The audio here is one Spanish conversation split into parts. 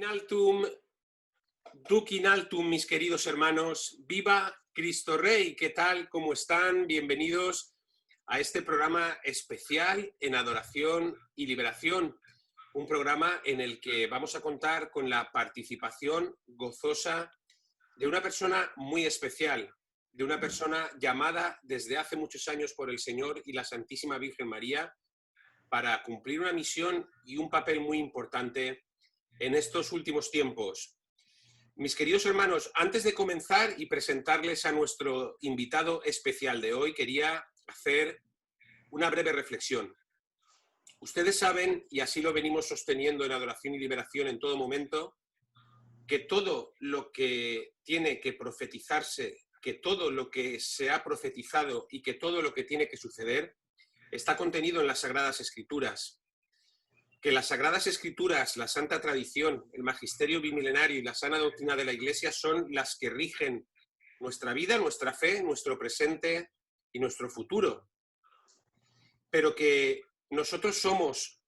in altum, duc in altum, mis queridos hermanos, viva Cristo Rey, ¿qué tal? ¿Cómo están? Bienvenidos a este programa especial en adoración y liberación, un programa en el que vamos a contar con la participación gozosa de una persona muy especial, de una persona llamada desde hace muchos años por el Señor y la Santísima Virgen María para cumplir una misión y un papel muy importante en estos últimos tiempos. Mis queridos hermanos, antes de comenzar y presentarles a nuestro invitado especial de hoy, quería hacer una breve reflexión. Ustedes saben, y así lo venimos sosteniendo en Adoración y Liberación en todo momento, que todo lo que tiene que profetizarse, que todo lo que se ha profetizado y que todo lo que tiene que suceder está contenido en las Sagradas Escrituras. Que las Sagradas Escrituras, la Santa Tradición, el Magisterio Bimilenario y la sana doctrina de la Iglesia son las que rigen nuestra vida, nuestra fe, nuestro presente y nuestro futuro. Pero que nosotros somos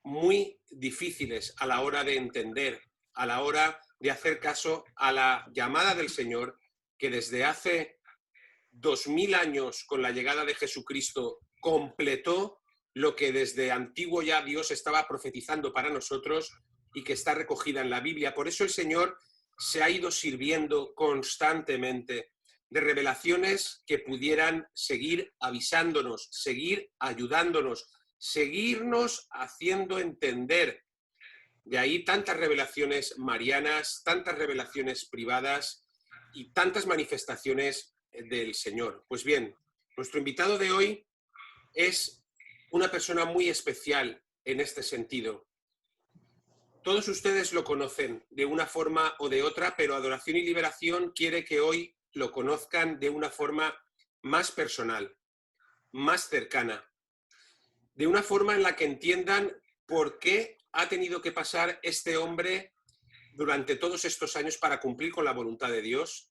muy difíciles a la hora de entender, a la hora de hacer caso a la llamada del Señor, que desde hace 2000 años, con la llegada de Jesucristo, completó lo que desde antiguo ya Dios estaba profetizando para nosotros y que está recogida en la Biblia. Por eso el Señor se ha ido sirviendo constantemente de revelaciones que pudieran seguir avisándonos, seguir ayudándonos, seguirnos haciendo entender. De ahí tantas revelaciones marianas, tantas revelaciones privadas y tantas manifestaciones del Señor. Pues bien, nuestro invitado de hoy es una persona muy especial en este sentido. Todos ustedes lo conocen de una forma o de otra, pero Adoración y Liberación quiere que hoy lo conozcan de una forma más personal, más cercana, de una forma en la que entiendan por qué ha tenido que pasar este hombre durante todos estos años para cumplir con la voluntad de Dios,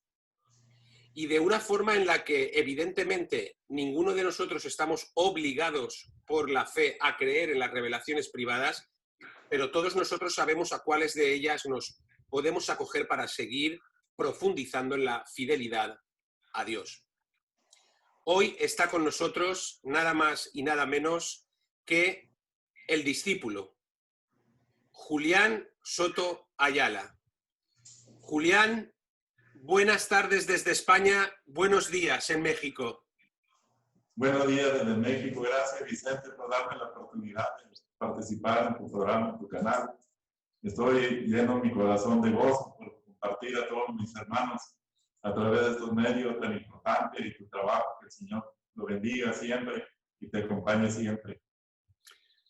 y de una forma en la que evidentemente ninguno de nosotros estamos obligados por la fe a creer en las revelaciones privadas, pero todos nosotros sabemos a cuáles de ellas nos podemos acoger para seguir profundizando en la fidelidad a Dios. Hoy está con nosotros nada más y nada menos que el discípulo, Julián Soto Ayala. Julián, buenas tardes desde España, buenos días en México. Buenos días desde México. Gracias, Vicente, por darme la oportunidad de participar en tu programa, en tu canal. Estoy lleno mi corazón de gozo por compartir a todos mis hermanos a través de estos medios tan importantes y tu trabajo. Que el Señor lo bendiga siempre y te acompañe siempre.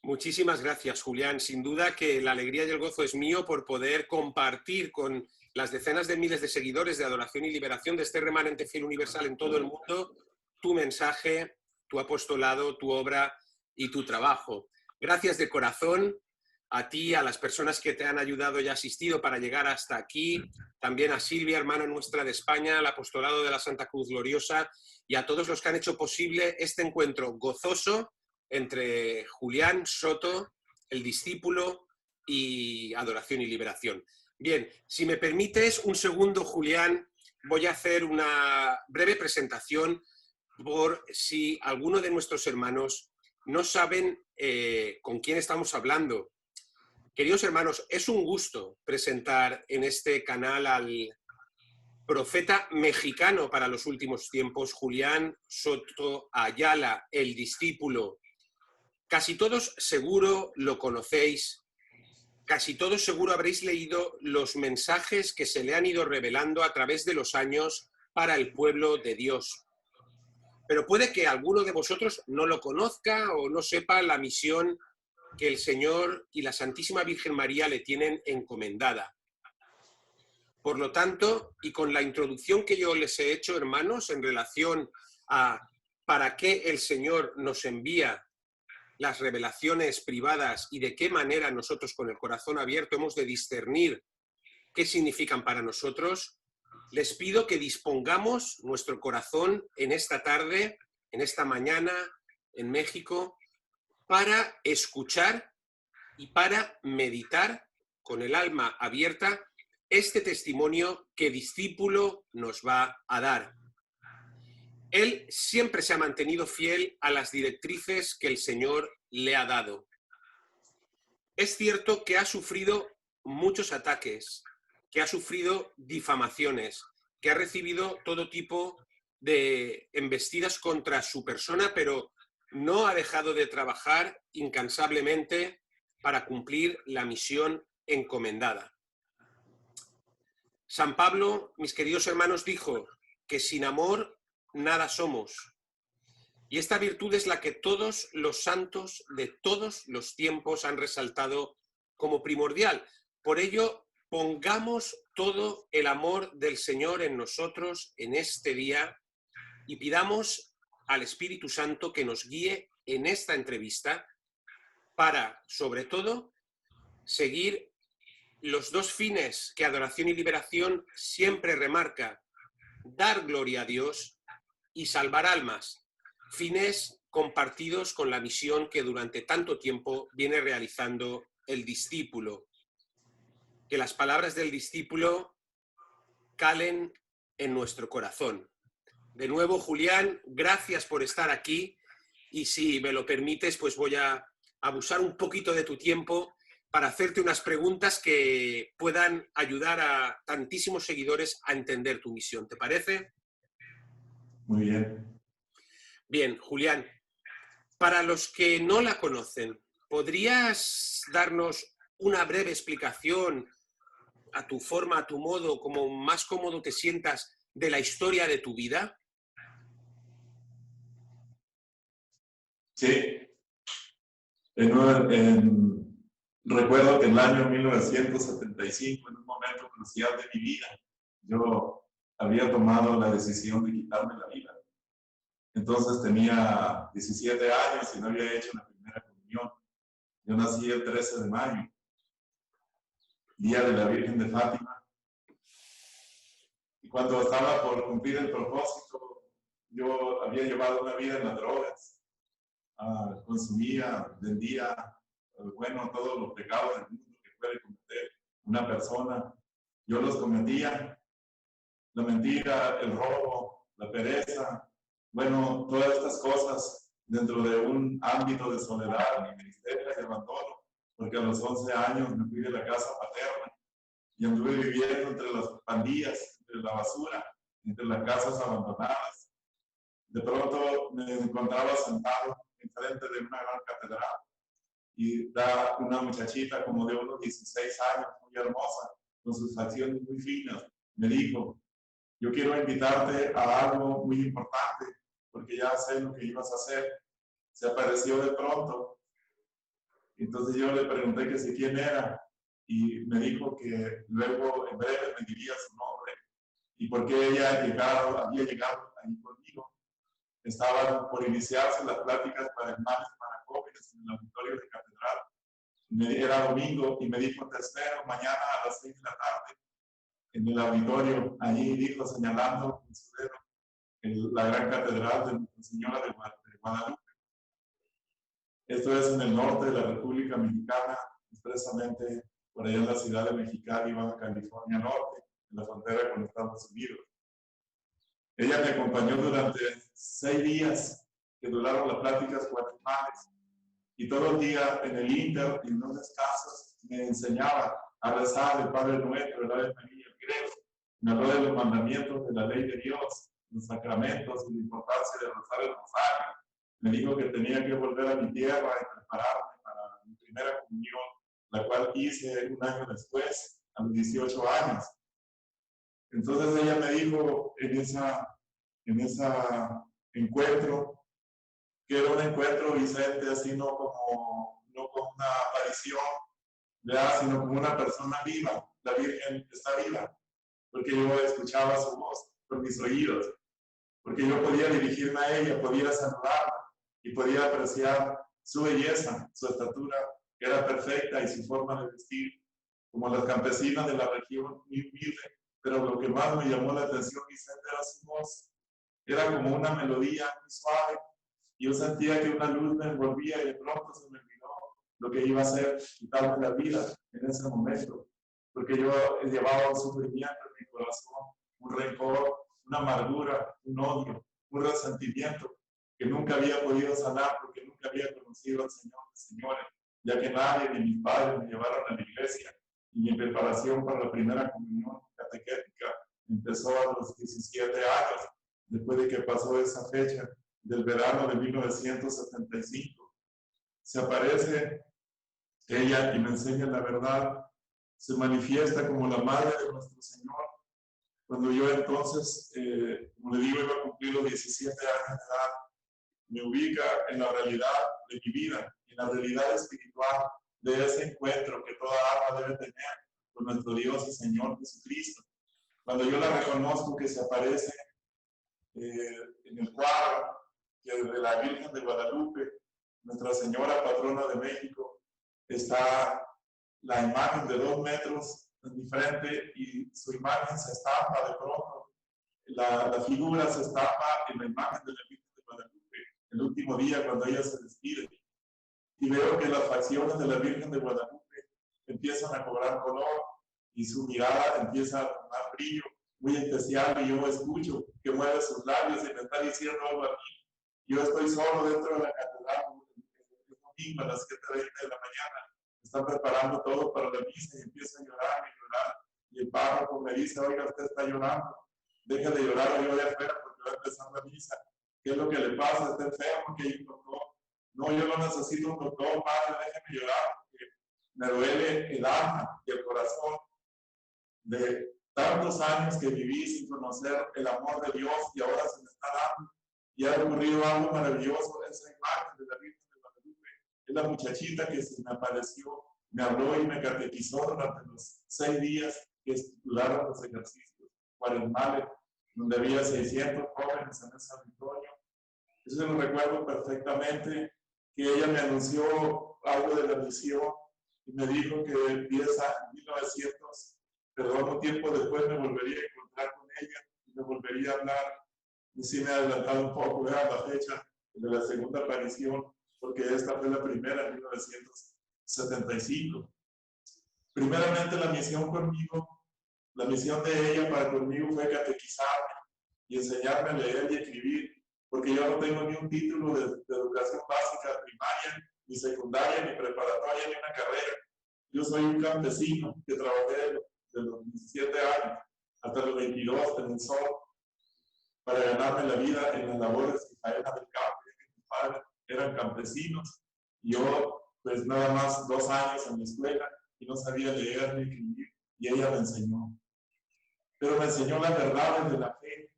Muchísimas gracias, Julián. Sin duda que la alegría y el gozo es mío por poder compartir con las decenas de miles de seguidores de Adoración y Liberación de este remanente fiel universal en todo el mundo tu mensaje, tu apostolado, tu obra y tu trabajo. Gracias de corazón a ti, a las personas que te han ayudado y asistido para llegar hasta aquí, también a Silvia, hermana nuestra de España, al apostolado de la Santa Cruz Gloriosa y a todos los que han hecho posible este encuentro gozoso entre Julián Soto, el discípulo, y Adoración y Liberación. Bien, si me permites un segundo, Julián, voy a hacer una breve presentación por si alguno de nuestros hermanos no saben con quién estamos hablando. Queridos hermanos, es un gusto presentar en este canal al profeta mexicano para los últimos tiempos, Julián Soto Ayala, el discípulo. Casi todos seguro lo conocéis, casi todos seguro habréis leído los mensajes que se le han ido revelando a través de los años para el pueblo de Dios. Pero puede que alguno de vosotros no lo conozca o no sepa la misión que el Señor y la Santísima Virgen María le tienen encomendada. Por lo tanto, y con la introducción que yo les he hecho, hermanos, en relación a para qué el Señor nos envía las revelaciones privadas y de qué manera nosotros con el corazón abierto hemos de discernir qué significan para nosotros, les pido que dispongamos nuestro corazón en esta tarde, en esta mañana, en México, para escuchar y para meditar con el alma abierta, este testimonio que discípulo nos va a dar. Él siempre se ha mantenido fiel a las directrices que el Señor le ha dado. Es cierto que ha sufrido muchos ataques, que ha sufrido difamaciones, que ha recibido todo tipo de embestidas contra su persona, pero no ha dejado de trabajar incansablemente para cumplir la misión encomendada. San Pablo, mis queridos hermanos, dijo que sin amor nada somos. Y esta virtud es la que todos los santos de todos los tiempos han resaltado como primordial. Por ello, pongamos todo el amor del Señor en nosotros en este día y pidamos al Espíritu Santo que nos guíe en esta entrevista para, sobre todo, seguir los dos fines que Adoración y Liberación siempre remarca: dar gloria a Dios y salvar almas. Fines compartidos con la misión que durante tanto tiempo viene realizando el discípulo. Que las palabras del discípulo calen en nuestro corazón. De nuevo, Julián, gracias por estar aquí y si me lo permites, pues voy a abusar un poquito de tu tiempo para hacerte unas preguntas que puedan ayudar a tantísimos seguidores a entender tu misión. ¿Te parece? Muy bien. Bien, Julián, para los que no la conocen, ¿podrías darnos una breve explicación a tu forma, a tu modo, como más cómodo te sientas, de la historia de tu vida? Sí. Recuerdo que en el año 1975, en un momento crucial de mi vida, yo había tomado la decisión de quitarme la vida. Entonces tenía 17 años y no había hecho la primera comunión. Yo nací el 13 de mayo, Día de la Virgen de Fátima. Y cuando estaba por cumplir el propósito, yo había llevado una vida en las drogas. Consumía, vendía, bueno, todos los pecados del mundo que puede cometer una persona. Yo los cometía. La mentira, el robo, la pereza, bueno, todas estas cosas dentro de un ámbito de soledad y ministerio y abandono, porque a los 11 años me fui de la casa paterna y anduve viviendo entre las pandillas, entre la basura, entre las casas abandonadas. De pronto me encontraba sentado enfrente de una gran catedral y da una muchachita como de unos 16 años, muy hermosa, con sus facciones muy finas, me dijo: yo quiero invitarte a algo muy importante, porque ya sé lo que ibas a hacer. Se apareció de pronto. Entonces yo le pregunté que si quién era, y me dijo que luego en breve me diría su nombre, y por qué ella había llegado ahí conmigo. Estaban por iniciarse las pláticas para hermanos y para jóvenes en el auditorio de catedral. Era domingo, y me dijo: te espero mañana a las 6 de la tarde en el auditorio. Allí dijo, señalando con su dedo la gran catedral de Nuestra Señora de Guadalupe. Esto es en el norte de la República Mexicana, expresamente por allá en la ciudad de Mexicali, Baja California Norte, en la frontera con Estados Unidos. Ella me acompañó durante 6 días que duraron las pláticas cuaresmales, y todo el día en el Inter, en los descansos, me enseñaba a rezar el Padre Nuestro, el Ave María, el Credo. Me habló de los mandamientos de la ley de Dios, los sacramentos y la importancia de rezar el rosario. Me dijo que tenía que volver a mi tierra y prepararme para mi primera comunión, la cual hice un año después, a los 18 años. Entonces ella me dijo en ese encuentro, que era un encuentro, Vicente, así no como una aparición, ¿verdad?, sino como una persona viva. La Virgen está viva, porque yo escuchaba su voz con mis oídos, porque yo podía dirigirme a ella, podía saludarla y podía apreciar su belleza, su estatura, que era perfecta, y su forma de vestir, como las campesinas de la región, muy humilde. Pero lo que más me llamó la atención, Vicente, era su voz. Era como una melodía muy suave. Yo sentía que una luz me envolvía y de pronto se me olvidó lo que iba a ser quitarme la vida en ese momento, porque yo llevaba un sufrimiento en mi corazón, un rencor, una amargura, un odio, un resentimiento que nunca había podido sanar porque nunca había conocido al Señor de señores, ya que nadie ni mis padres me llevaron a la iglesia y mi preparación para la primera comunión catequética empezó a los 17 años, después de que pasó esa fecha del verano de 1975. Se aparece ella y me enseña la verdad, se manifiesta como la madre de nuestro Señor. Cuando yo entonces, como le digo, iba a cumplir los 17 años de edad, me ubica en la realidad de mi vida, en la realidad espiritual de ese encuentro que toda alma debe tener con nuestro Dios y Señor Jesucristo. Cuando yo la reconozco que se aparece en el cuadro que de la Virgen de Guadalupe, Nuestra Señora Patrona de México, está la imagen de 2 metros en mi frente y su imagen se estampa de pronto. La figura se estampa en la imagen de la Virgen de Guadalupe, el último día cuando ella se despide. Y veo que las facciones de la Virgen de Guadalupe empiezan a cobrar color y su mirada empieza a tomar brillo muy especial y yo escucho que mueve sus labios y me está diciendo algo a mí. Yo estoy solo dentro de la catedral, el domingo a las 7:20 de la mañana. Están preparando todo para la misa y empiezo a llorar y llorar. Y el párroco me dice, oiga, usted está llorando. Deja de llorar, yo voy afuera porque va a empezar la misa. ¿Qué es lo que le pasa? Está enfermo, que hay un doctor. No, yo no necesito un doctor, padre, déjeme llorar porque me duele el alma y el corazón de tantos años que viví sin conocer el amor de Dios y ahora se me está dando. Y ha ocurrido algo maravilloso, esa imagen de la Virgen de Guadalupe. Es la muchachita que se me apareció, me habló y me catequizó durante los 6 días que estipularon los ejercicios cuaresmales, donde había 600 jóvenes en ese auditorio. Eso lo recuerdo perfectamente, que ella me anunció algo de la misión y me dijo que empieza en 1900, perdón, un tiempo después me volvería a encontrar con ella y me volvería a hablar. Y sí me he adelantado un poco a la fecha de la segunda aparición, porque esta fue la primera en 1975. Primeramente la misión conmigo, la misión de ella para conmigo fue catequizarme y enseñarme a leer y escribir, porque yo no tengo ni un título de educación básica, primaria, ni secundaria, ni preparatoria, ni una carrera. Yo soy un campesino que trabajé de los 17 años hasta los 22 en el sol para ganarme la vida en las labores y faenas del campo, ya que mis padres eran campesinos. Yo, pues nada más 2 años en la escuela y no sabía leer ni escribir, y ella me enseñó. Pero me enseñó las verdades de la fe.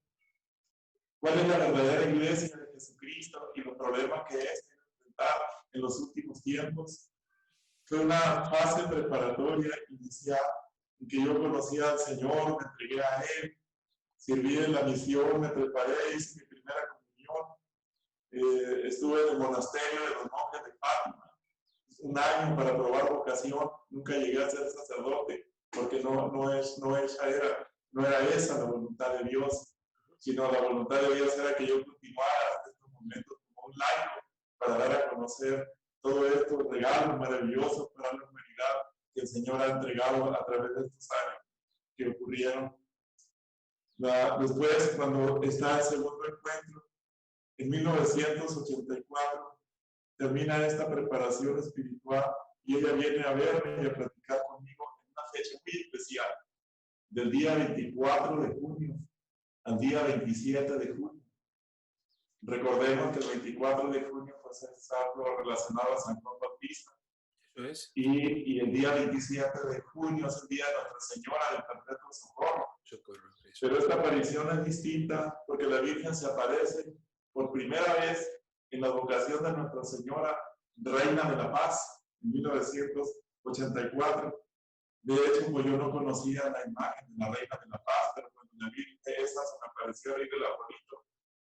¿Cuál es la verdadera iglesia de Jesucristo y los problemas que es enfrentar en los últimos tiempos? Fue una fase preparatoria inicial en que yo conocía al Señor, me entregué a Él, serví en la misión, me preparé, hice mi primera comunión, estuve en el monasterio de los monjes de Fátima, 1 año para probar vocación, nunca llegué a ser sacerdote, porque no era esa la voluntad de Dios, sino la voluntad de Dios era que yo continuara hasta estos momentos como un laico para dar a conocer todo esto, regalos maravillosos para la humanidad que el Señor ha entregado a través de estos años que ocurrieron. Después, cuando está el segundo encuentro, en 1984, termina esta preparación espiritual y ella viene a verme y a platicar conmigo en una fecha muy especial, del día 24 de junio al día 27 de junio. Recordemos que el 24 de junio fue algo relacionado a San Juan Bautista. Eso es. Y el día 27 de junio es el día de Nuestra Señora del Perpetuo Socorro. Socorro. Pero esta aparición es distinta porque la Virgen se aparece por primera vez en la vocación de Nuestra Señora Reina de la Paz en 1984. De hecho, pues yo no conocía la imagen de la Reina de la Paz, pero cuando la Virgen esa se me apareció ahí del arbolito,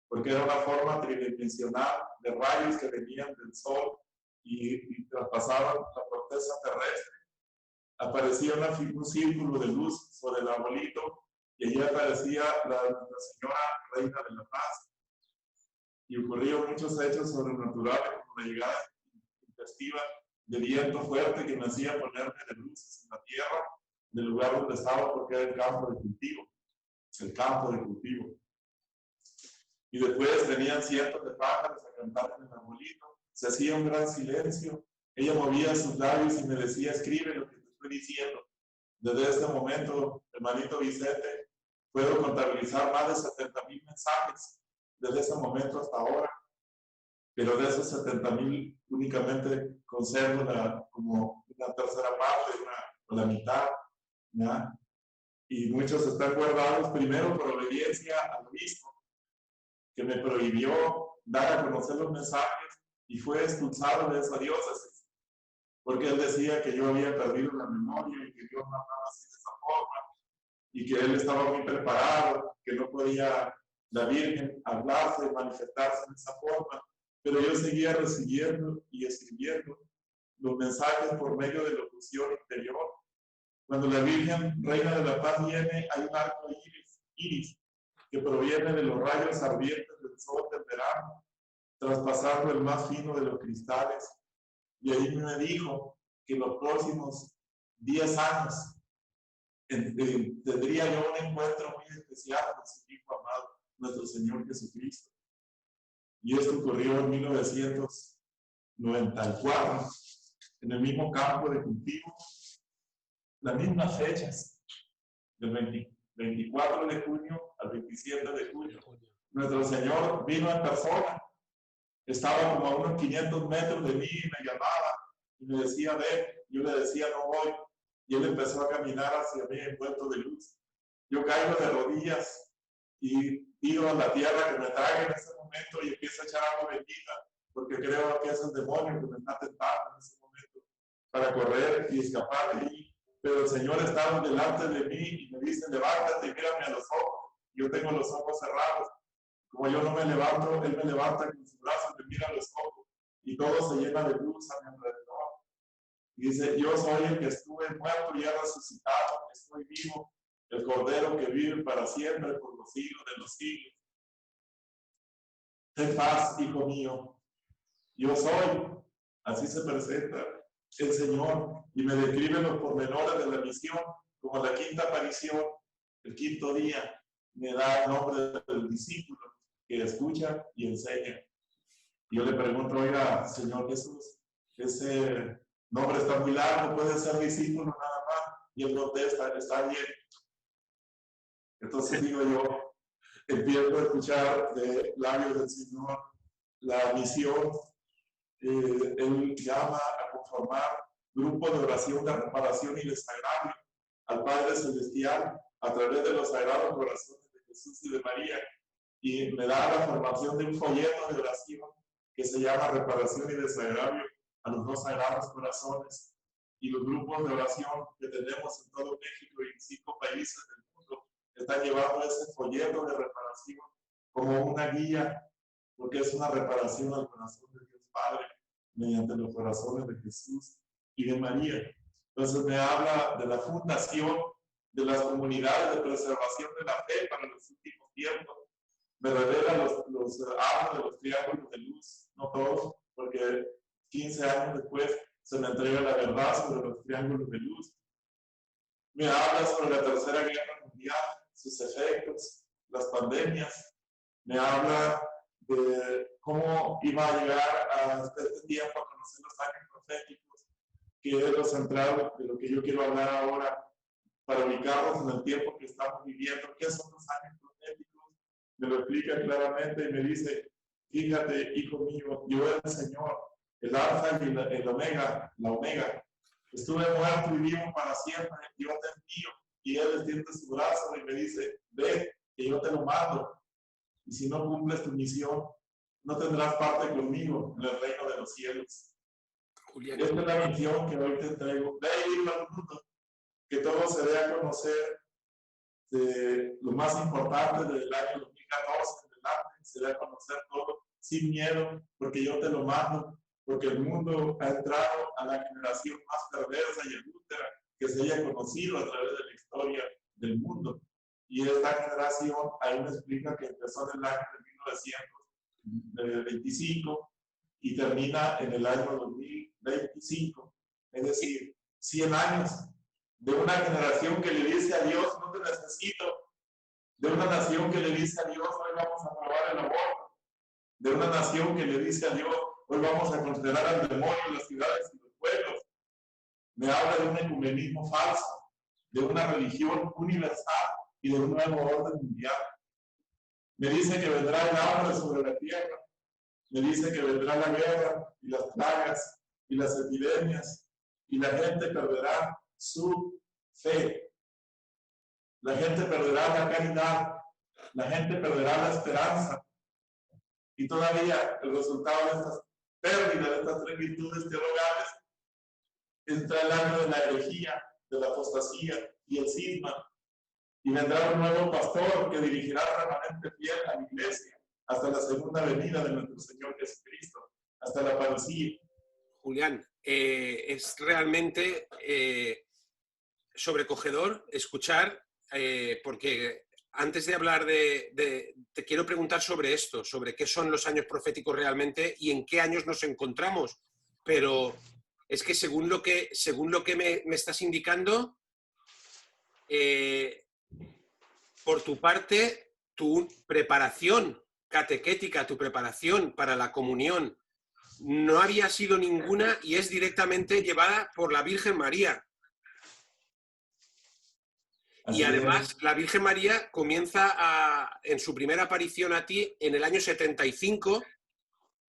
porque era una forma tridimensional de rayos que venían del sol y traspasaban la corteza terrestre. Aparecía un círculo de luz sobre el arbolito y allí aparecía la Señora Reina de la Paz. Y ocurrieron muchos hechos sobrenaturales como la llegada intempestiva de viento fuerte que me hacía ponerme de bruces en la tierra del lugar donde estaba, porque era el campo de cultivo. El campo de cultivo. Y después venían cientos de pájaros a cantar en el arbolito. Se hacía un gran silencio. Ella movía sus labios y me decía, escribe lo que te estoy diciendo. Desde este momento, hermanito Vicente, puedo contabilizar más de 70,000 mensajes desde ese momento hasta ahora. Pero de esos 70,000 únicamente conservo como una tercera parte, o la mitad, ¿ya? Y muchos están guardados primero por obediencia al obispo, que me prohibió dar a conocer los mensajes y fue expulsado de esa diócesis, porque él decía que yo había perdido la memoria y que Dios me hablaba así de esa forma, y que él estaba muy preparado, que no podía la Virgen hablarse, manifestarse de esa forma, pero yo seguía recibiendo y escribiendo los mensajes por medio de locución interior. Cuando la Virgen, Reina de la Paz, viene, hay un arco iris que proviene de los rayos ardientes del sol del verano, traspasando el más fino de los cristales. Y ahí me dijo que los próximos 10 años tendría yo un encuentro muy especial con su Hijo amado, nuestro Señor Jesucristo. Y esto ocurrió en 1994, en el mismo campo de cultivo, las mismas fechas, del 24 de junio al 27 de junio. Nuestro Señor vino en persona, estaba como a unos 500 metros de mí y me llamaba y me decía, ven, yo le decía, no voy, y él empezó a caminar hacia mí envuelto de luz. Yo caigo de rodillas y pido a la tierra que me traiga en ese momento y empiezo a echar agua bendita, porque creo que es el demonio que me está tentando en ese momento para correr y escapar de ahí. Pero el Señor estaba delante de mí y me dice, levántate y mírame a los ojos. Yo tengo los ojos cerrados. Como yo no me levanto, Él me levanta con sus brazos, me mira a los ojos y todo se llena de luz a mi alrededor. Y dice, yo soy el que estuve muerto y he resucitado, estoy vivo, el Cordero que vive para siempre por los siglos de los siglos. Ten paz, hijo mío. Yo soy. Así se presenta el Señor y me describe los pormenores de la misión, como la quinta aparición, el quinto día, me da el nombre del discípulo que escucha y enseña. Y yo le pregunto, oiga, Señor Jesús, ese nombre está muy largo, puede ser discípulo nada más, y él contesta, está bien. Entonces digo yo, empiezo a escuchar de labios del Señor la misión. Él llama a conformar grupos de oración de reparación y desagravio al Padre Celestial a través de los sagrados corazones de Jesús y de María, y me da la formación de un folleto de oración que se llama Reparación y Desagravio a los dos sagrados corazones, y los grupos de oración que tenemos en todo México y en 5 países del mundo están llevando ese folleto de reparación como una guía, porque es una reparación al corazón de Dios Padre mediante los corazones de Jesús y de María. Entonces me habla de la fundación de las comunidades de preservación de la fe para los últimos tiempos. Me revela habla de los triángulos de luz, no todos, porque 15 años después se me entrega la verdad sobre los triángulos de luz. Me habla sobre la Tercera Guerra Mundial, sus efectos, las pandemias. Me habla de cómo iba a llegar a este tiempo a conocer los años proféticos, que es lo central de lo que yo quiero hablar ahora, para ubicarnos en el tiempo que estamos viviendo. ¿Qué son los años proféticos? Me lo explica claramente y me dice, fíjate, hijo mío, yo el Señor, el alfa y el omega, la omega. Estuve muerto y vivo para siempre, yo te envío. Y él extiende su brazo y me dice, ve, que yo te lo mando. Y si no cumples tu misión, no tendrás parte conmigo en el reino de los cielos. Julián, esta es la misión que hoy te entrego. Ve y dile al mundo que todo se dé a conocer de lo más importante del año 2014 en adelante, se dé a conocer todo sin miedo, porque yo te lo mando, porque el mundo ha entrado a la generación más perversa y adúltera que se haya conocido a través de la historia del mundo. Y esta generación, ahí me explica que empezó en el año de 1925, y termina en el año 2025. Es decir, 100 años de una generación que le dice a Dios, no te necesito, de una nación que le dice a Dios, hoy vamos a aprobar el aborto, de una nación que le dice a Dios, hoy vamos a considerar al demonio en las ciudades y los pueblos. Me habla de un ecumenismo falso, de una religión universal y de un nuevo orden mundial. Me dice que vendrá el hambre sobre la tierra, me dice que vendrá la guerra y las plagas y las epidemias, y la gente perderá su fe. La gente perderá la caridad, la gente perderá la esperanza. Y todavía el resultado de estas pérdidas, de estas tres virtudes teologales, entra el año de la herejía, de la apostasía y el cisma. Y vendrá un nuevo pastor que dirigirá al remanente fiel a la iglesia hasta la segunda venida de nuestro Señor Jesucristo, hasta la parucía. Julián, es realmente sobrecogedor escuchar, porque antes de hablar te quiero preguntar sobre esto, sobre qué son los años proféticos realmente y en qué años nos encontramos. Pero es que según lo que me estás indicando, por tu parte, tu preparación catequética, tu preparación para la comunión, no había sido ninguna y es directamente llevada por la Virgen María. Y además, la Virgen María comienza en su primera aparición a ti en el año 75,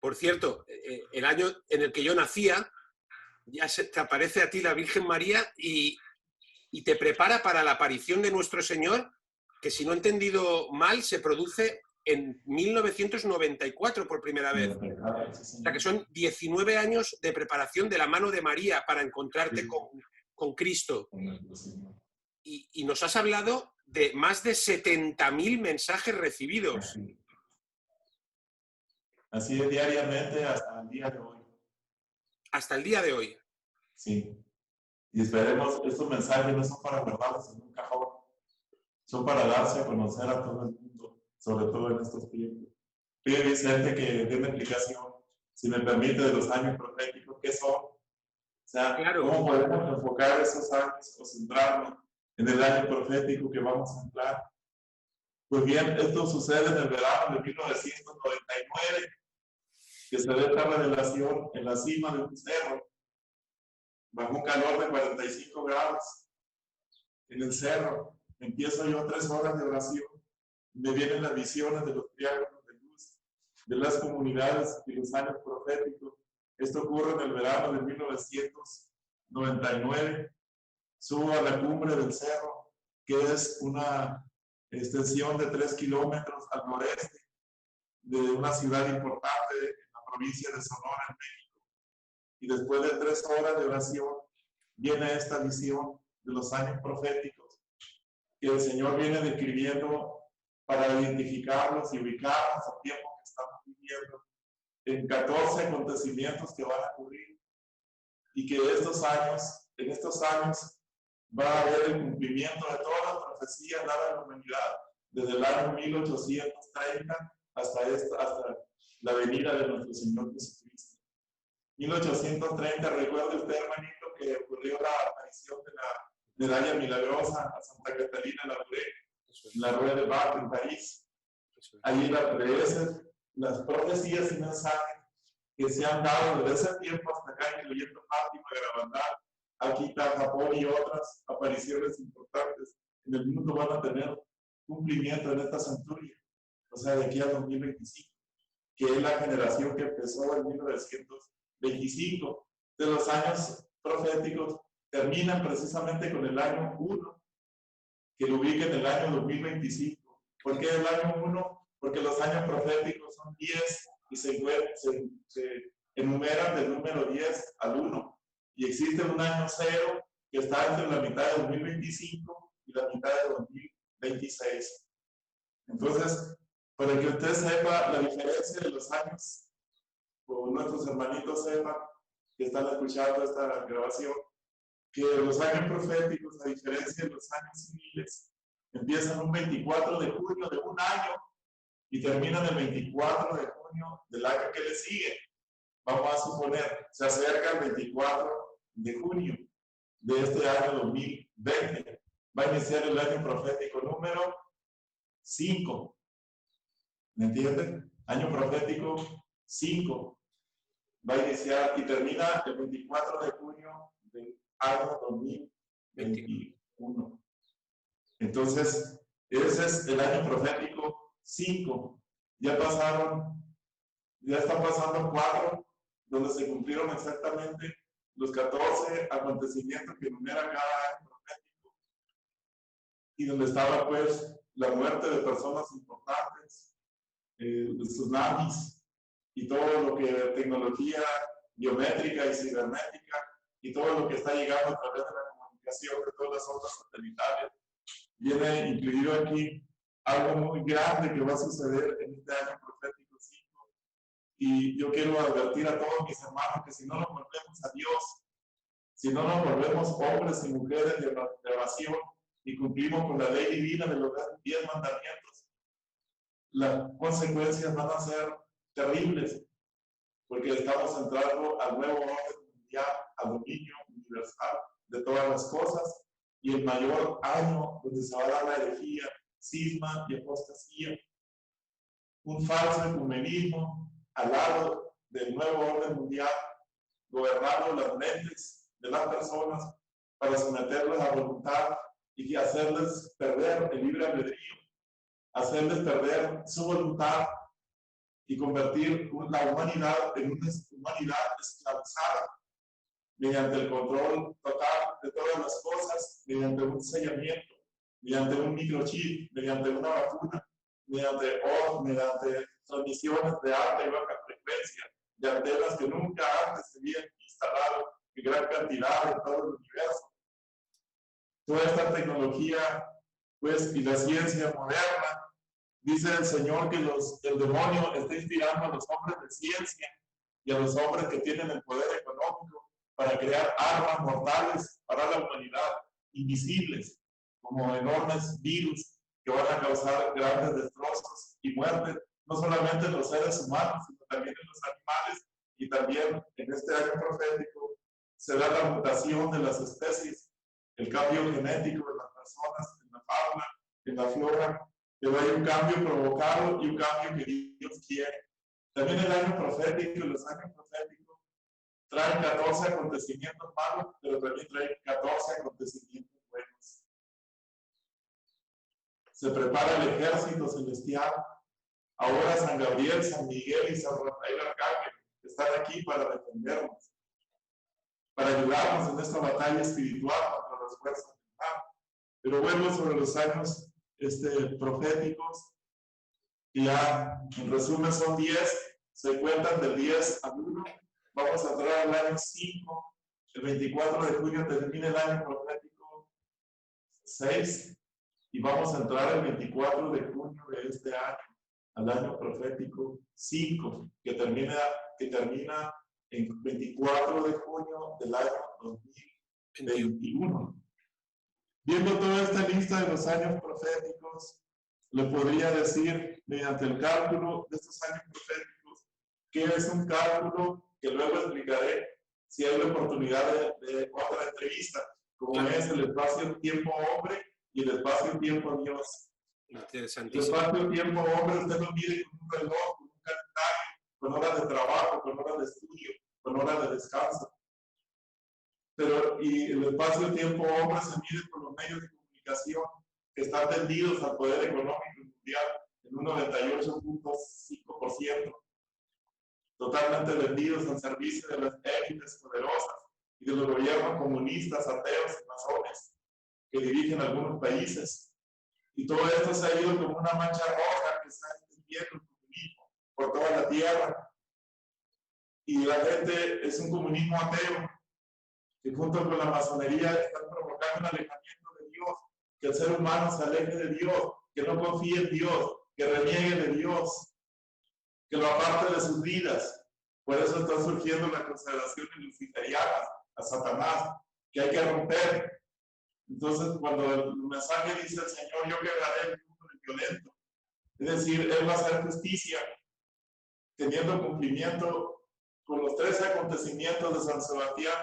por cierto, el año en el que yo nacía, ya te aparece a ti la Virgen María y te prepara para la aparición de nuestro Señor, que si no he entendido mal, se produce en 1994 por primera vez. O sea que son 19 años de preparación de la mano de María para encontrarte con Cristo. Y nos has hablado de más de 70.000 mensajes recibidos. Así es, diariamente hasta el día de hoy. Hasta el día de hoy. Sí. Y esperemos, estos mensajes no son para guardarlos en un cajón, son para darse a conocer a todo el mundo, sobre todo en estos tiempos. Pide Vicente que dé una explicación, si me permite, de los años proféticos, ¿qué son? O sea, claro, ¿cómo podemos enfocar esos años o centrarnos en el año profético que vamos a entrar? Pues bien, esto sucede en el verano de 1999, que se ve esta revelación en la cima de un cerro, bajo un calor de 45 grados, en el cerro. Empiezo yo 3 horas de oración, me vienen las visiones de los triángulos de luz, de las comunidades y los años proféticos. Esto ocurre en el verano de 1999. Subo a la cumbre del cerro, que es una extensión de 3 kilómetros al noreste de una ciudad importante en la provincia de Sonora, en México. Y después de 3 horas de oración, viene esta visión de los años proféticos que el Señor viene describiendo para identificarlos y ubicarlos al tiempo que estamos viviendo en 14 acontecimientos que van a ocurrir y que en estos años va a haber el cumplimiento de todas las profecías dadas a la humanidad desde el año 1830 hasta la venida de nuestro Señor Jesucristo. 1830, recuerde usted, hermanito, que ocurrió la aparición de la medalla milagrosa a Santa Catalina Labouré, en la Rueda de Bar en París. Allí las profecías y mensajes que se han dado desde ese tiempo hasta acá, incluyendo Fátima, Garabandal, Akita, Japón y otras apariciones importantes en el mundo, van a tener cumplimiento en esta centuria, o sea, de aquí a 2025, que es la generación que empezó en 1925. De los años proféticos terminan precisamente con el año 1, que lo ubica en el año 2025. ¿Por qué el año 1? Porque los años proféticos son 10 y se enumeran del número 10 al 1. Y existe un año 0 que está entre la mitad de 2025 y la mitad de 2026. Entonces, para que usted sepa la diferencia de los años, o nuestros hermanitos sepan que están escuchando esta grabación, que los años proféticos, a diferencia de los años civiles, empiezan un 24 de junio de un año y terminan el 24 de junio del año que le sigue. vamos a suponer, se acerca el 24 de junio de este año 2020. Va a iniciar el año profético número 5. ¿Me entienden? Año profético 5. Va a iniciar y termina el 24 de junio del año 2021. Entonces, ese es el año profético 5. Ya están pasando 4, donde se cumplieron exactamente los 14 acontecimientos que enumera cada año profético, y donde estaba pues la muerte de personas importantes, tsunamis y todo lo que tecnología biométrica y cibernética y todo lo que está llegando a través de la comunicación de todas las ondas satelitales. Viene incluido aquí algo muy grande que va a suceder en este año profético 5. Y yo quiero advertir a todos mis hermanos que si no nos volvemos a Dios, si no nos volvemos hombres y mujeres de oración y cumplimos con la ley divina de los 10 mandamientos, las consecuencias van a ser terribles, porque estamos entrando al nuevo orden mundial, al dominio universal de todas las cosas, y el mayor año donde se va a dar la herejía, cisma y apostasía. Un falso ecumenismo al lado del nuevo orden mundial, gobernando las mentes de las personas para someterlas a voluntad y hacerles perder el libre albedrío, hacerles perder su voluntad y convertir la humanidad en una humanidad esclavizada mediante el control total de todas las cosas, mediante un sellamiento, mediante un microchip, mediante una vacuna, mediante transmisiones de alta y baja frecuencia, de antenas que nunca antes se habían instalado en gran cantidad en todo el universo. Toda esta tecnología, pues, y la ciencia moderna, dice el Señor que el demonio está inspirando a los hombres de ciencia y a los hombres que tienen el poder económico para crear armas mortales para la humanidad, invisibles, como enormes virus que van a causar grandes destrozos y muertes, no solamente en los seres humanos, sino también en los animales. Y también en este año profético se da la mutación de las especies, el cambio genético de las personas, en la fauna, en la flora, pero hay un cambio provocado y un cambio que Dios quiere. También el año profético y los años proféticos traen 14 acontecimientos malos, pero también traen 14 acontecimientos buenos. Se prepara el ejército celestial. Ahora San Gabriel, San Miguel y San Rafael Arcángel están aquí para defendernos, para ayudarnos en esta batalla espiritual contra las fuerzas del mal. Pero vuelvo sobre los años proféticos, y ya en resumen son 10, se cuentan del 10 al 1. Vamos a entrar al año 5, el 24 de junio termina el año profético 6, y vamos a entrar el 24 de junio de este año al año profético 5, que termina en 24 de junio del año 2021. Viendo toda esta lista de los años proféticos, le podría decir, mediante el cálculo de estos años proféticos, que es un cálculo que luego explicaré si hay la oportunidad de otra entrevista, como es el espacio-tiempo-hombre y el espacio-tiempo-Dios. Interesantísimo. El espacio-tiempo-hombre usted lo mide con un reloj, con un calendario, con horas de trabajo, con horas de estudio, con horas de descanso. Y el espacio-tiempo-hombre se mide por los medios de comunicación que están vendidos al poder económico mundial en un 98.5%, totalmente vendidos al servicio de las élites poderosas y de los gobiernos comunistas, ateos y masones que dirigen algunos países. Y todo esto se ha ido como una mancha roja que está extendiendo el comunismo por toda la tierra. Y la gente es un comunismo ateo, que junto con la masonería están provocando un alejamiento de Dios, que el ser humano se aleje de Dios, que no confíe en Dios, que reniegue de Dios, que lo aparte de sus vidas. Por eso están surgiendo las consagraciones luciferianas a Satanás, que hay que romper. Entonces, cuando el mensaje dice el Señor, yo quebraré el yugo del violento, es decir, Él va a hacer justicia, teniendo cumplimiento con los 3 acontecimientos de San Sebastián,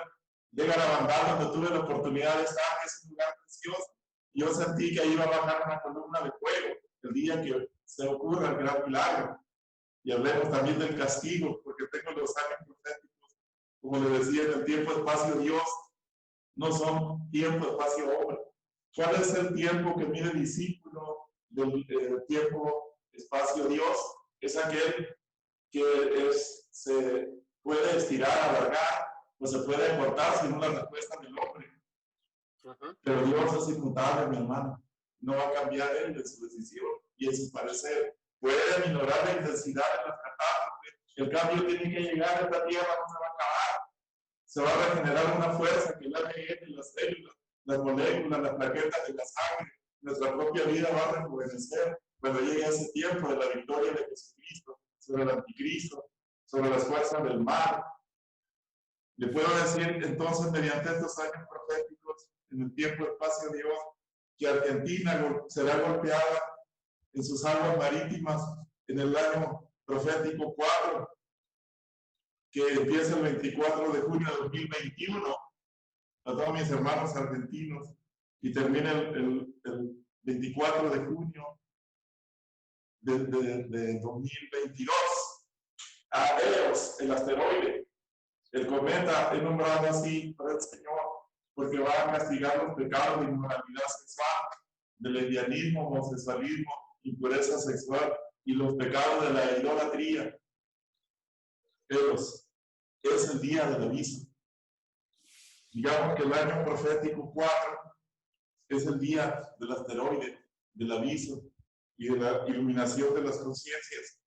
llega a la bandada donde tuve la oportunidad de estar, que es un lugar precioso. Yo sentí que ahí iba a bajar una columna de fuego el día que se ocurra el gran milagro. Y hablemos también del castigo, porque tengo los años proféticos, como le decía, en el tiempo, espacio, Dios, no son tiempo, espacio, obra. ¿Cuál es el tiempo que mide el discípulo del tiempo, espacio, Dios? Es aquel que se puede estirar, alargar, o se puede cortar según la respuesta del hombre. Pero Dios es inmutable, mi hermano. No va a cambiar él en su decisión y en su parecer. Puede minorar la intensidad de las catástrofes. El cambio tiene que llegar a esta tierra, no se va a acabar. Se va a regenerar una fuerza que el ADN, las células, las moléculas, las plaquetas de la sangre, nuestra propia vida va a rejuvenecer cuando llegue ese tiempo de la victoria de Jesucristo sobre el anticristo, sobre las fuerzas del mal. Le puedo decir entonces, mediante estos años proféticos, en el tiempo y espacio de Dios, que Argentina será golpeada en sus aguas marítimas en el año profético 4, que empieza el 24 de junio de 2021, a todos mis hermanos argentinos, y termina el 24 de junio de 2022. A Eos, el asteroide, el cometa, he nombrado así para el Señor, porque va a castigar los pecados de inmoralidad sexual, de lesbianismo, homosexualismo, impureza sexual y los pecados de la idolatría. Eos es el día del aviso. Digamos que el año profético 4 es el día del asteroide, del aviso y de la iluminación de las conciencias.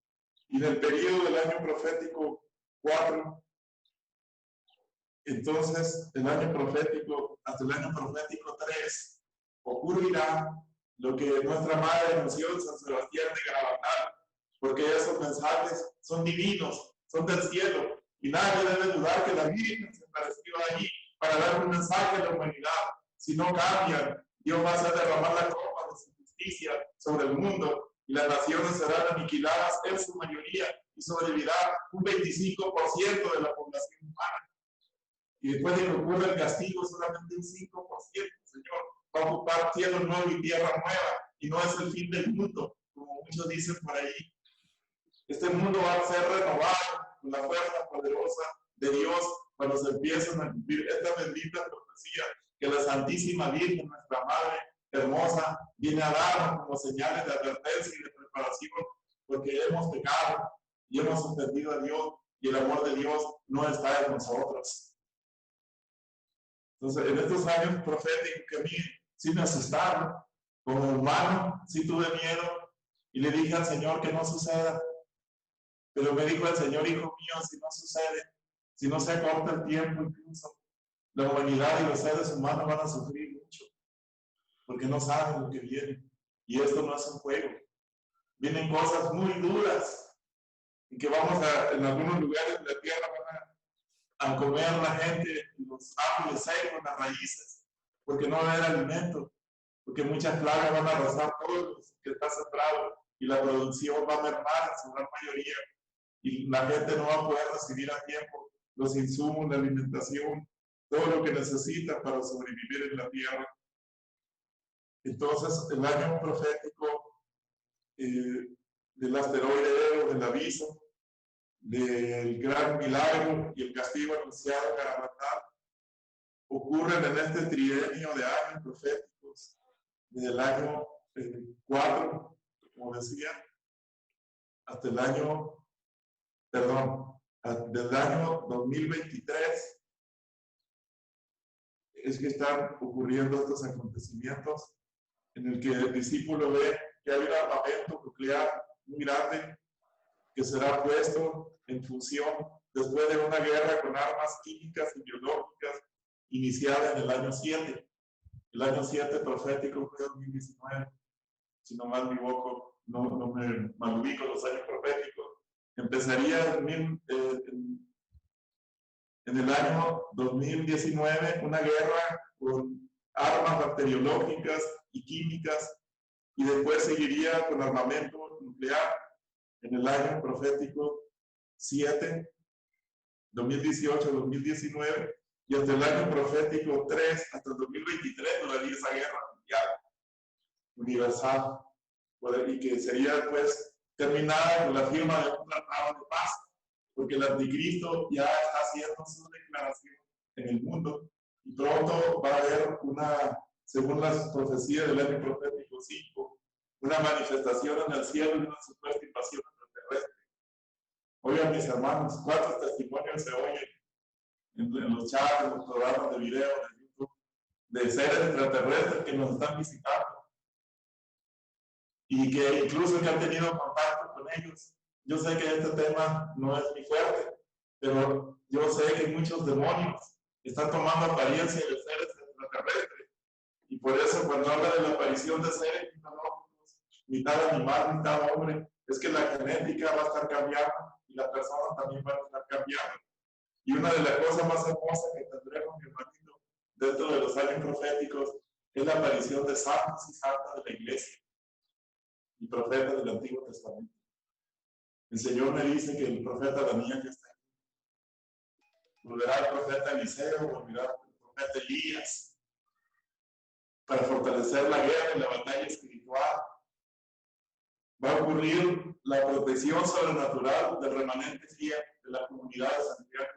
Y en el periodo del año profético 4, entonces el año profético, hasta el año profético 3, ocurrirá lo que nuestra madre anunció en San Sebastián de Garabatal, porque esos mensajes son divinos, son del cielo, y nadie debe dudar que la Virgen se apareció allí para dar un mensaje a la humanidad. Si no cambian, Dios va a hacer derramar la copa de su justicia sobre el mundo, y las naciones serán aniquiladas en su mayoría, y sobrevivirá un 25% de la población humana. Y después de que ocurra el castigo, solamente un 5%, Señor, va a ocupar cielo nuevo y tierra nueva, y no es el fin del mundo, como muchos dicen por ahí. Este mundo va a ser renovado con la fuerza poderosa de Dios cuando se empiezan a cumplir esta bendita profecía que la Santísima Virgen, nuestra Madre hermosa, viene a darnos como señales de advertencia y de preparación, porque hemos pecado y hemos ofendido a Dios, y el amor de Dios no está en nosotros. Entonces, en estos años proféticos que a mí sí me asustaron, como humano, sí tuve miedo, y le dije al Señor que no suceda. Pero me dijo el Señor, hijo mío, si no sucede, si no se acorta el tiempo, incluso la humanidad y los seres humanos van a sufrir mucho, porque no saben lo que viene. Y esto no es un juego. Vienen cosas muy duras, y que vamos a, en algunos lugares de la tierra van a comer la gente los árboles secos, las raíces, porque no va a haber alimento, porque muchas plagas van a arrasar todo lo que está sembrado, y la producción va a mermar en su gran mayoría. Y la gente no va a poder recibir a tiempo los insumos, la alimentación, todo lo que necesita para sobrevivir en la tierra. Entonces, el año profético del asteroide Eros, del aviso, del gran milagro y el castigo anunciado en Garabatal, ocurren en este trienio de años proféticos, desde el año 4, como decía, hasta el año del año 2023 es que están ocurriendo estos acontecimientos en el que el discípulo ve que hay un armamento nuclear muy grande que será puesto en función después de una guerra con armas químicas y biológicas iniciada en el año 7. El año 7 profético fue 2019, si no mal me equivoco, no me malubico los años proféticos. Empezaría en el año 2019 una guerra con armas bacteriológicas y químicas, y después seguiría con armamento nuclear en el año profético 7, 2018, 2019, y hasta el año profético 3, hasta el 2023, duraría esa guerra mundial universal, y que sería pues terminada con la firma de un tratado de paz, porque el anticristo ya está haciendo su declaración en el mundo, y pronto va a haber según las profecías del año profético 5, una manifestación en el cielo y una supuesta invasión extraterrestre. Oigan, mis hermanos, ¿cuántos testimonios se oyen en los chats, en los programas de video de YouTube, de seres extraterrestres que nos están visitando y que incluso ya han tenido contacto con ellos? Yo sé que este tema no es mi fuerte, pero yo sé que muchos demonios están tomando apariencia de seres extraterrestres, y por eso cuando habla de la aparición de seres mitad animal, mitad hombre, es que la genética va a estar cambiando y la persona también va a estar cambiando. Y una de las cosas más hermosas que tendremos, mi hermanito, dentro de los años proféticos, es la aparición de santos y santas de la iglesia y profetas del Antiguo Testamento. El Señor me dice que el profeta Daniel ya está aquí. Volverá el profeta Eliseo, volverá el profeta Elías, para fortalecer la guerra y la batalla espiritual. Va a ocurrir la protección sobrenatural del remanente fiel de la comunidad de Santiago,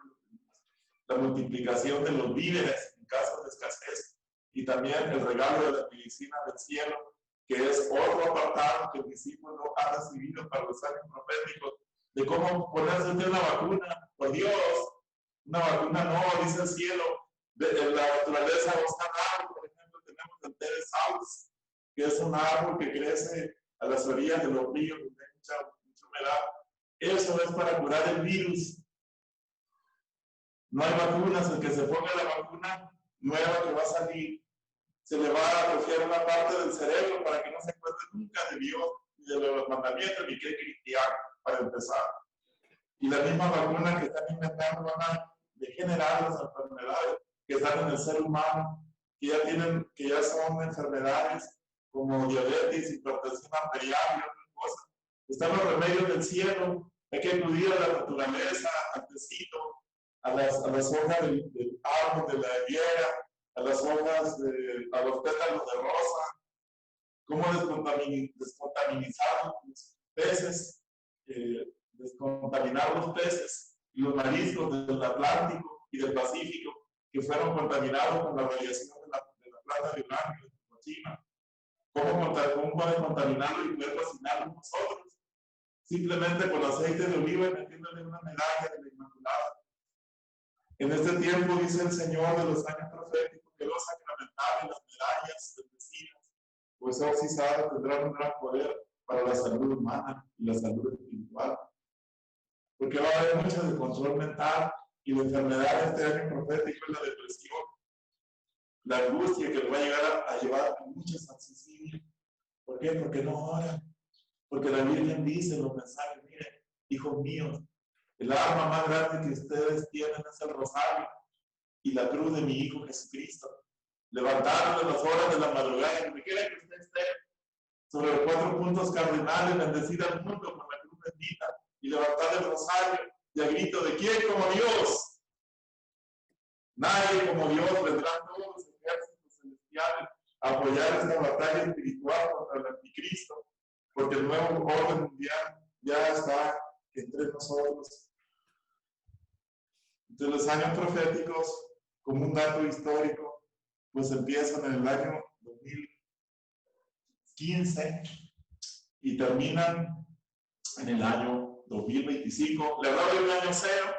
la multiplicación de los víveres en casos de escasez, y también el regalo de la medicina del cielo, que es otro apartado que el discípulo ha recibido para los años proféticos, de cómo ponerse una vacuna. Por Dios, una vacuna no, dice el cielo. De la naturaleza nos ha dado, por ejemplo, tenemos el té de Saus, que es un árbol que crece a las orillas de los ríos donde hay mucha humedad. Eso es para curar el virus. No hay vacunas. El que se ponga la vacuna nueva que va a salir, se le va a atrofiar una parte del cerebro para que no se acuerde nunca de Dios, ni de los mandamientos, ni que es cristiano, para empezar. Y la misma vacuna que están inventando van a degenerar las enfermedades que están en el ser humano, que ya son enfermedades como diabetes, hipertensión arterial y otras cosas. Están los remedios del cielo. Hay que acudir a la naturaleza, al tecito, a las hojas del árbol, de la higuera, a las hojas, a los pétalos de rosa. Cómo descontaminizar los peces, descontaminar los peces y los mariscos del Atlántico y del Pacífico, que fueron contaminados con la radiación de la plata de uranio de Hiroshima. ¿Cómo pueden contaminarlo y poder cocinarlo nosotros? Simplemente con aceite de oliva y metiéndole una medalla de la Inmaculada. En este tiempo, dice el Señor de los años proféticos, que los sacramentales, las medallas bendecidas, pues oxisadas, tendrán un gran poder para la salud humana y la salud espiritual. Porque va a haber mucho de control mental, y la enfermedad de este año profético es la depresión, la angustia, que le va a llegar a llevar a muchas asesinos. ¿Por qué? Porque no oran. Porque la Virgen dice en los mensajes: miren, hijos míos, el arma más grande que ustedes tienen es el rosario y la cruz de mi Hijo Jesucristo. Levantaron en las horas de la madrugada, y donde quiera que usted esté, sobre los 4 puntos cardinales, bendecir al mundo con la cruz bendita y levantar el rosario, y a grito de ¿quién como Dios? Nadie como Dios. Vendrán todos los ejércitos celestiales a apoyar esta batalla espiritual contra el anticristo, porque el nuevo orden mundial ya está entre nosotros. Entonces, los años proféticos, como un dato histórico, pues empiezan en el año 2015 y terminan en el año 2025. Le hablo de un año cero,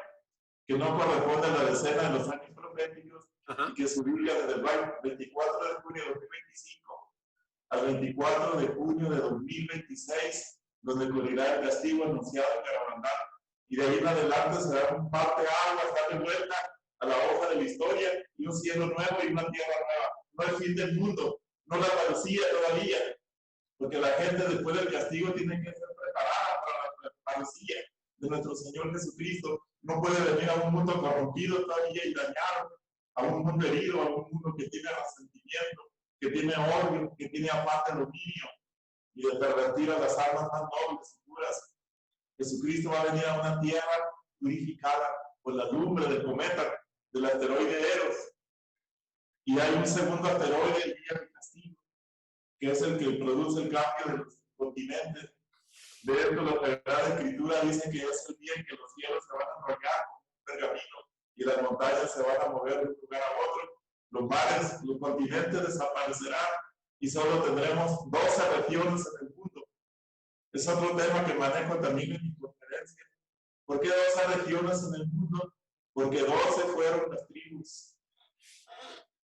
que no corresponde a la decena de los años proféticos, y que su Biblia desde el 24 de junio de 2025 al 24 de junio de 2026, donde ocurrirá el castigo anunciado en Garabandal. Y de ahí en adelante será un par de aguas, darle vuelta a la hoja de la historia, y un cielo nuevo y una tierra nueva. No el fin del mundo, no la parucía todavía, porque la gente después del castigo tiene que ser preparada para la parucía de nuestro Señor Jesucristo. No puede venir a un mundo corrompido todavía y dañado, a un mundo herido, a un mundo que tiene resentimiento, que tiene odio, que tiene afán de dominio y de pervertir a las almas más nobles y puras. Jesucristo va a venir a una tierra purificada, por la lumbre del cometa del asteroide Eros. Y hay un segundo asteroide, el Día del Castigo, que es el que produce el cambio de los continentes. De esto, la Sagrada Escritura dice que es el día en que los cielos se van a enrollar como un pergamino y las montañas se van a mover de un lugar a otro. Los mares, los continentes desaparecerán y solo tendremos 12 regiones en el mundo. Es otro tema que manejo también en mi conferencia. ¿Por qué 12 regiones en el mundo? Porque 12 fueron las tribus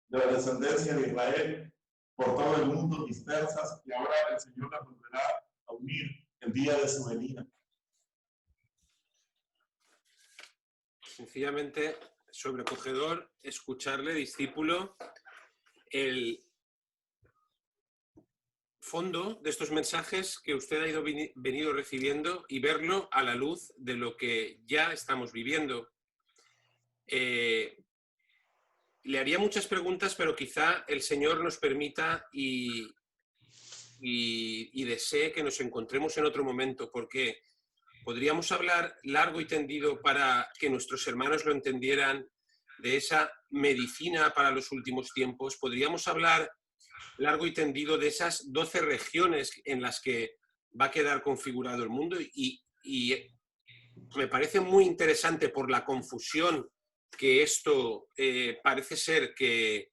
de la descendencia de Israel por todo el mundo dispersas, y ahora el Señor las volverá a unir el día de su venida. Sencillamente sobrecogedor escucharle, discípulo, el fondo de estos mensajes que usted ha venido recibiendo y verlo a la luz de lo que ya estamos viviendo. Le haría muchas preguntas, pero quizá el Señor nos permita y desee que nos encontremos en otro momento, porque podríamos hablar largo y tendido para que nuestros hermanos lo entendieran de esa medicina para los últimos tiempos. Podríamos hablar largo y tendido de esas 12 regiones en las que va a quedar configurado el mundo y me parece muy interesante por la confusión que esto parece ser que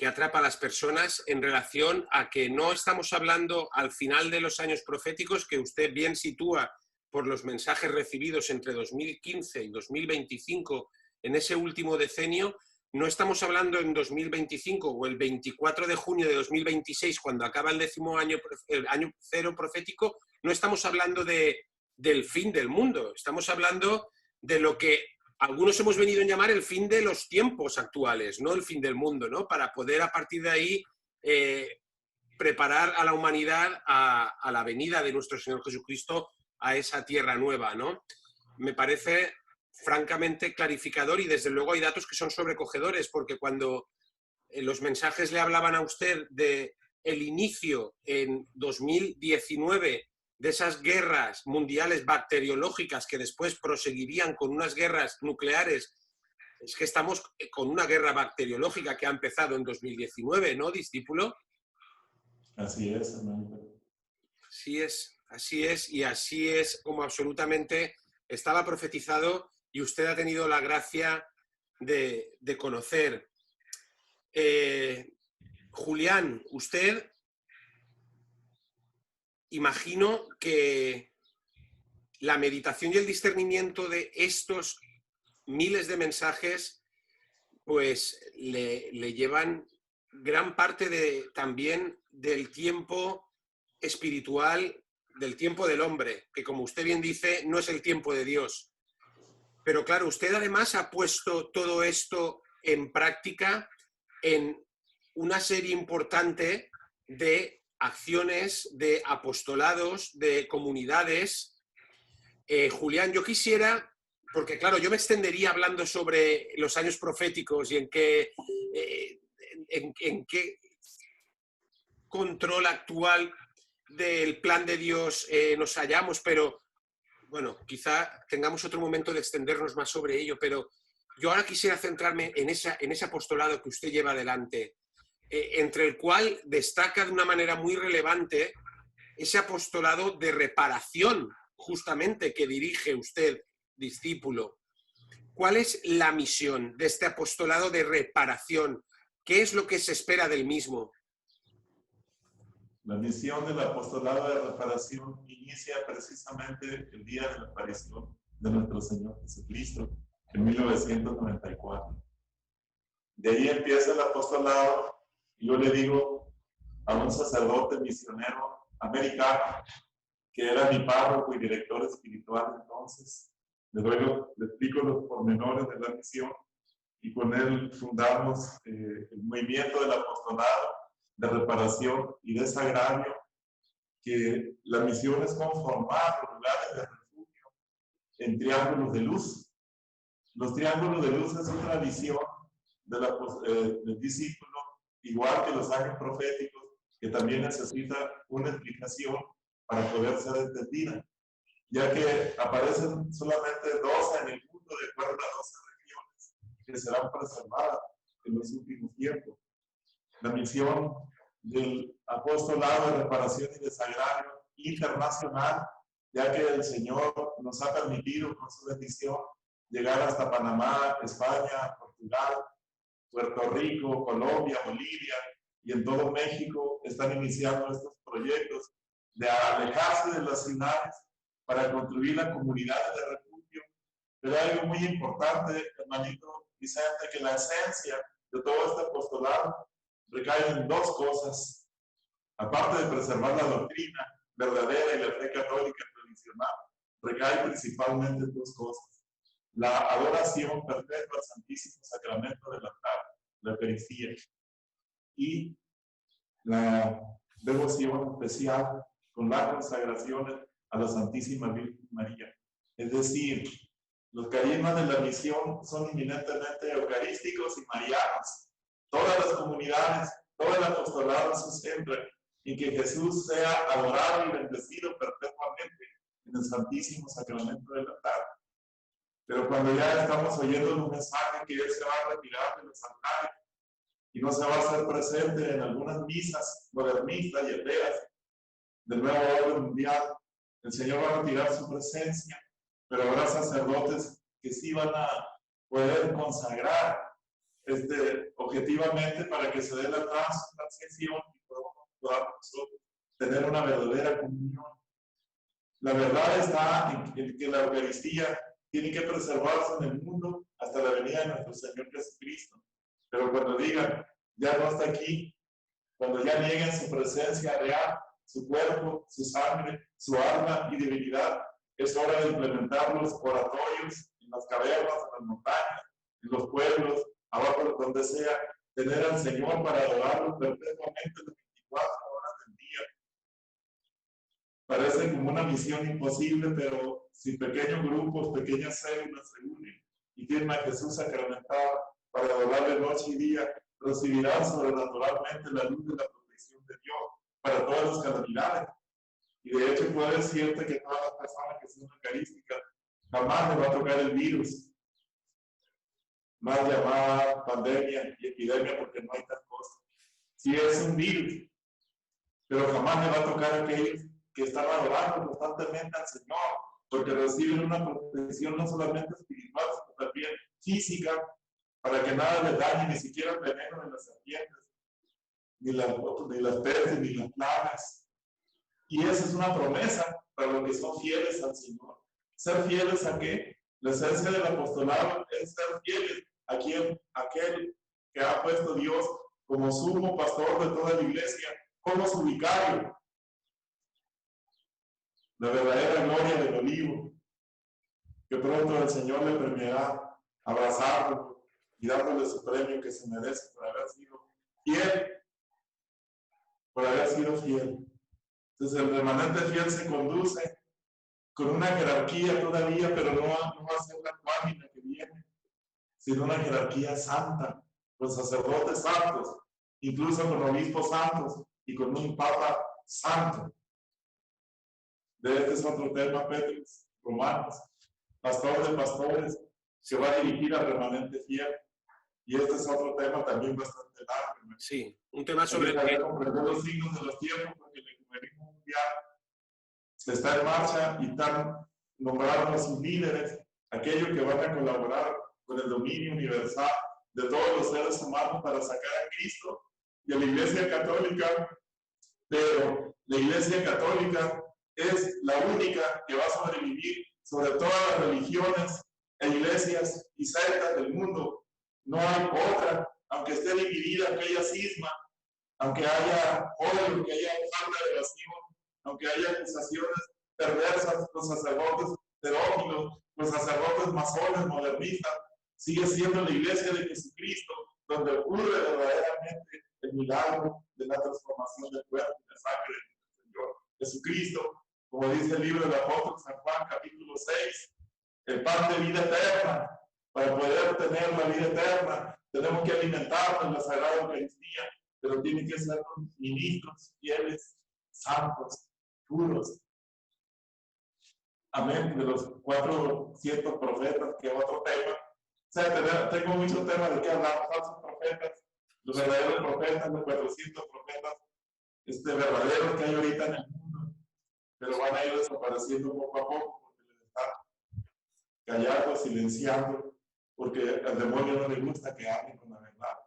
atrapa a las personas en relación a que no estamos hablando al final de los años proféticos, que usted bien sitúa por los mensajes recibidos entre 2015 y 2025 en ese último decenio. No estamos hablando en 2025 o el 24 de junio de 2026, cuando acaba el 10º año, el año cero profético, no estamos hablando del fin del mundo, estamos hablando de lo que algunos hemos venido a llamar el fin de los tiempos actuales, no el fin del mundo, ¿no? Para poder a partir de ahí preparar a la humanidad a la venida de nuestro Señor Jesucristo a esa tierra nueva, ¿no? Me parece francamente clarificador y desde luego hay datos que son sobrecogedores, porque cuando los mensajes le hablaban a usted de el inicio en 2019 de esas guerras mundiales bacteriológicas que después proseguirían con unas guerras nucleares, es que estamos con una guerra bacteriológica que ha empezado en 2019, ¿no, discípulo? Así es, hermano. Así es, y así es como absolutamente estaba profetizado y usted ha tenido la gracia de conocer. Julián, usted, imagino que la meditación y el discernimiento de estos miles de mensajes pues le llevan gran parte también del tiempo espiritual, del tiempo del hombre, que como usted bien dice, no es el tiempo de Dios. Pero claro, usted además ha puesto todo esto en práctica en una serie importante de acciones, de apostolados, de comunidades. Julián, yo quisiera, porque claro, yo me extendería hablando sobre los años proféticos y en qué control actual del plan de Dios nos hallamos, pero bueno, quizá tengamos otro momento de extendernos más sobre ello, pero yo ahora quisiera centrarme en ese apostolado que usted lleva adelante, entre el cual destaca de una manera muy relevante ese apostolado de reparación, justamente, que dirige usted, discípulo. ¿Cuál es la misión de este apostolado de reparación? ¿Qué es lo que se espera del mismo? La misión del apostolado de reparación inicia precisamente el día de la aparición de nuestro Señor Jesucristo, en 1994. De ahí empieza el apostolado, y yo le digo a un sacerdote misionero americano, que era mi párroco y director espiritual entonces, le explico los pormenores de la misión, y con él fundamos el movimiento del apostolado de reparación y desagravio, que la misión es conformar los lugares de refugio en triángulos de luz. Los triángulos de luz es una visión del discípulo, igual que los años proféticos, que también necesita una explicación para poder ser entendida, ya que aparecen solamente 12 en el mundo de acuerdo a 12 regiones que serán preservadas en los últimos tiempos. La misión del apostolado de reparación y desagravio internacional, ya que el Señor nos ha permitido con su bendición llegar hasta Panamá, España, Portugal, Puerto Rico, Colombia, Bolivia y en todo México están iniciando estos proyectos de alejarse de las ciudades para construir la comunidad de refugio. Pero hay algo muy importante, hermanito Vicente, que la esencia de todo este apostolado recae en dos cosas. Aparte de preservar la doctrina verdadera y la fe católica tradicional, recae principalmente en dos cosas. La adoración perpetua al Santísimo Sacramento del altar, la Eucaristía, y la devoción especial con las consagraciones a la Santísima Virgen María. Es decir, los carismas de la misión son eminentemente eucarísticos y marianos. Todas las comunidades, todo el apostolado se centra en que Jesús sea adorado y bendecido perpetuamente en el Santísimo Sacramento del altar. Pero cuando ya estamos oyendo un mensaje que Él se va a retirar de los altares y no se va a hacer presente en algunas misas modernistas y ateas del nuevo orden mundial, el Señor va a retirar su presencia, pero habrá sacerdotes que sí van a poder consagrar objetivamente para que se dé la transición y podamos nosotros tener una verdadera comunión. La verdad está en que la Eucaristía tiene que preservarse en el mundo hasta la venida de nuestro Señor Jesucristo. Pero cuando digan, ya no está aquí, cuando ya nieguen su presencia real, su cuerpo, su sangre, su alma y divinidad, es hora de implementar los oratorios en las cavernas, en las montañas, en los pueblos, abajo donde sea, tener al Señor para adorarlo perpetuamente las 24 horas del día. Parece como una misión imposible, pero si pequeños grupos, pequeñas células se unen y tienen a Jesús sacramentado para adorarle noche y día, recibirán sobrenaturalmente la luz de la protección de Dios para todas las calamidades. Y de hecho puedo decirte que todas las personas que son eucarísticas jamás les va a tocar el virus, más llamada pandemia y epidemia, porque no hay tal cosa. Sí es un virus, pero jamás le va a tocar a aquellos que están adorando constantemente al Señor, porque reciben una protección no solamente espiritual, sino también física, para que nada les dañe, ni siquiera el veneno de las serpientes, ni las pestes, ni las plagas. Y esa es una promesa para los que son fieles al Señor. ¿Ser fieles a qué? La esencia del apostolado es ser fieles a aquel que ha puesto Dios como sumo pastor de toda la iglesia, como su vicario. La verdadera gloria del olivo, que pronto el Señor le premiará abrazarlo y dándole su premio que se merece por haber sido fiel, por haber sido fiel. Entonces el remanente fiel se conduce con una jerarquía todavía, pero no va a ser la cuántica que viene, sino una jerarquía santa, con sacerdotes santos, incluso con obispos santos y con un papa santo. De este es otro tema, Petrus, Romanos, pastor de pastores, se va a dirigir al remanente fiel. Y este es otro tema también bastante largo. Sí, un tema sobre el que comprender los signos de los tiempos, porque el ecumenismo mundial está en marcha y están nombrando a sus líderes, aquellos que van a colaborar con el dominio universal de todos los seres humanos para sacar a Cristo y a la Iglesia Católica. Pero la Iglesia Católica es la única que va a sobrevivir sobre todas las religiones e iglesias y sectas del mundo. No hay otra, aunque esté dividida aquella cisma, aunque haya odio, que haya falta de oración, aunque haya acusaciones perversas, los sacerdotes pedófilos, los sacerdotes masones modernistas, sigue siendo la iglesia de Jesucristo, donde ocurre verdaderamente el milagro de la transformación del cuerpo y de sangre del Señor Jesucristo. Como dice el libro del apóstol San Juan, capítulo 6, el pan de vida eterna. Para poder tener la vida eterna, tenemos que alimentarnos en la Sagrada Eucaristía, pero tienen que ser ministros fieles, santos, puros. amén, de los 400 profetas, que es otro tema. O sea, tengo muchos temas de qué hablar, falsos profetas, los verdaderos profetas, los 400 profetas verdaderos que hay ahorita en el mundo, pero van a ir desapareciendo poco a poco porque les están callando, silenciando, porque al demonio no le gusta que hablen con la verdad.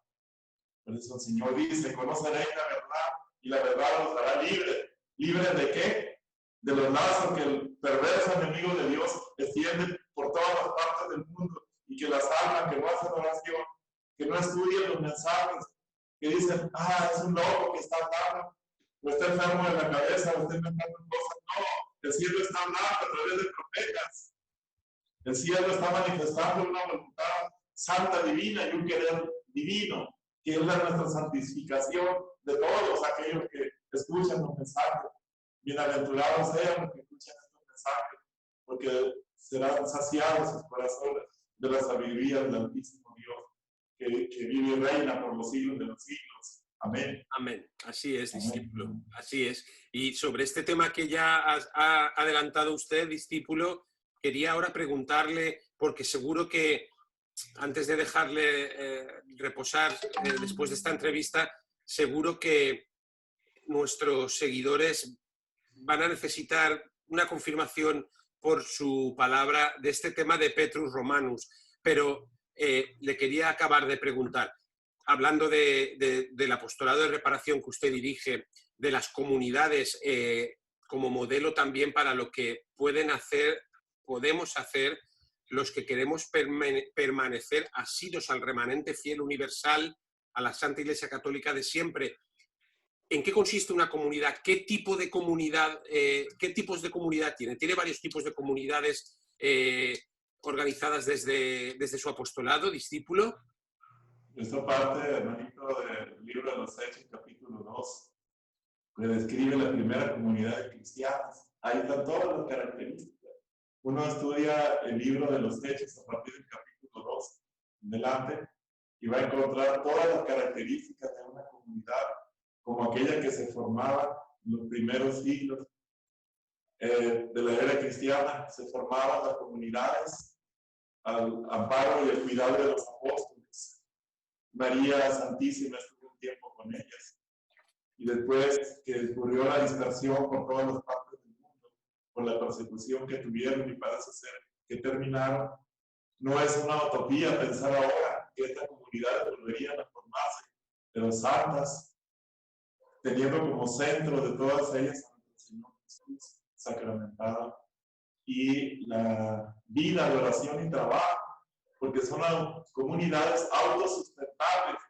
Por eso el Señor dice, conoceréis la verdad y la verdad los hará libres. ¿Libres de qué? De los lazos que el perverso enemigo de Dios extiende por todas las partes del mundo y que las almas que no hacen oración, que no estudian los mensajes, que dicen, es un loco que está hablando, o está enfermo de la cabeza, o está inventando cosas. No, el cielo está hablando a través de profetas. El cielo está manifestando una voluntad santa, divina y un querer divino, que es nuestra santificación de todos aquellos que escuchan los mensajes. Bienaventurados sean los que escuchan estos mensajes, porque serán saciados sus corazones de la sabiduría del Altísimo Dios, que vive y reina por los siglos de los siglos. Amén. Amén. Así es, discípulo. Amén. Así es. Y sobre este tema que ya ha adelantado usted, discípulo, quería ahora preguntarle, porque seguro que antes de dejarle reposar después de esta entrevista, seguro que nuestros seguidores van a necesitar una confirmación por su palabra de este tema de Petrus Romanus. Pero le quería acabar de preguntar, hablando del apostolado de reparación que usted dirige, de las comunidades como modelo también para lo que podemos hacer los que queremos permanecer asidos al remanente fiel universal, a la Santa Iglesia Católica de siempre. ¿En qué consiste una comunidad? ¿Qué tipo de comunidad? ¿Qué tipos de comunidad tiene? ¿Tiene varios tipos de comunidades organizadas desde su apostolado, discípulo? Esta parte, hermanito, del libro de los Hechos, capítulo 2, que describe la primera comunidad de cristianos. Ahí están todas las características. Uno estudia el libro de los Hechos a partir del capítulo 2 en adelante y va a encontrar todas las características de una comunidad como aquella que se formaba en los primeros siglos de la era cristiana. Se formaban las comunidades al amparo y al cuidado de los apóstoles. María Santísima estuvo un tiempo con ellas y después que ocurrió la dispersión por todas las partes del mundo por la persecución que tuvieron y parece ser que terminaron, no es una utopía pensar ahora que estas comunidades volverían a formarse, pero santas, teniendo como centro de todas ellas a nuestro Señor Jesús sacramentado y la vida de oración y trabajo, porque son comunidades autosustentables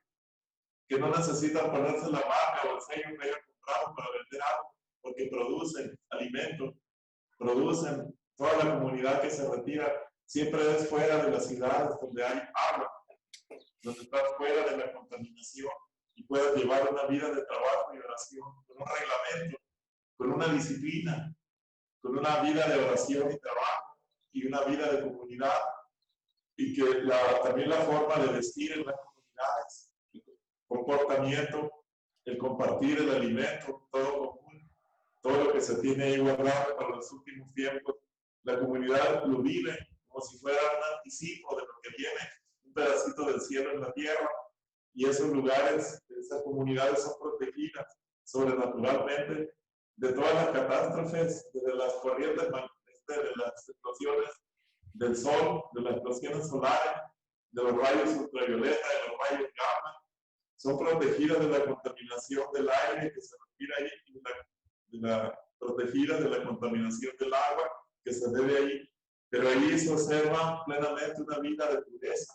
que no necesitan ponerse la marca o el sello que hayan comprado para vender algo, porque producen alimento, producen. Toda la comunidad que se retira siempre es fuera de las ciudades donde hay agua, donde estás fuera de la contaminación y puedes llevar una vida de trabajo y oración con un reglamento, con una disciplina, con una vida de oración y trabajo y una vida de comunidad, y que también la forma de vestir en las comunidades, el comportamiento, el compartir el alimento, todo común, todo lo que se tiene ahí guardado para los últimos tiempos, la comunidad lo vive como si fuera un anticipo de lo que viene, un pedacito del cielo en la tierra, y esos lugares, esas comunidades son protegidas sobrenaturalmente de todas las catástrofes, desde las corrientes, de las explosiones del sol, de las explosiones solares, de los rayos ultravioleta, de los rayos gamma. Son protegidas de la contaminación del aire que se respira ahí, protegidas de la contaminación del agua que se debe ahí. Pero ahí se observa plenamente una vida de pureza,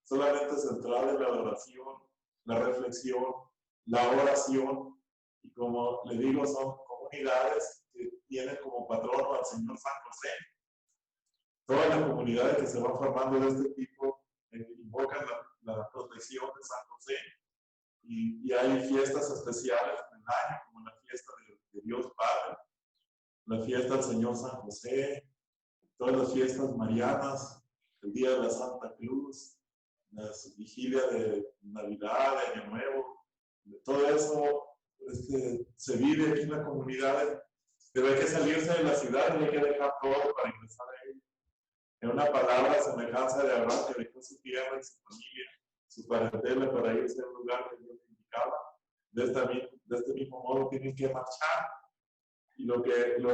solamente centrada en la adoración, la reflexión, la oración, y como le digo, son comunidades que tienen como patrono al Señor San José. Todas las comunidades que se van formando de este tipo invocan la protección de San José, y hay fiestas especiales en el año, como la fiesta de Dios Padre, la fiesta del Señor San José, todas las fiestas marianas, el Día de la Santa Cruz, las vigilias de Navidad, de Año Nuevo, todo eso se vive aquí en las comunidades, Se ve que salirse de la ciudad y hay que dejar todo para ingresar a ella. En una palabra, semejanza de Abraham, que dejó su tierra y su familia, su parentela para irse a un lugar que Dios indicaba. De este mismo modo tienen que marchar. Y lo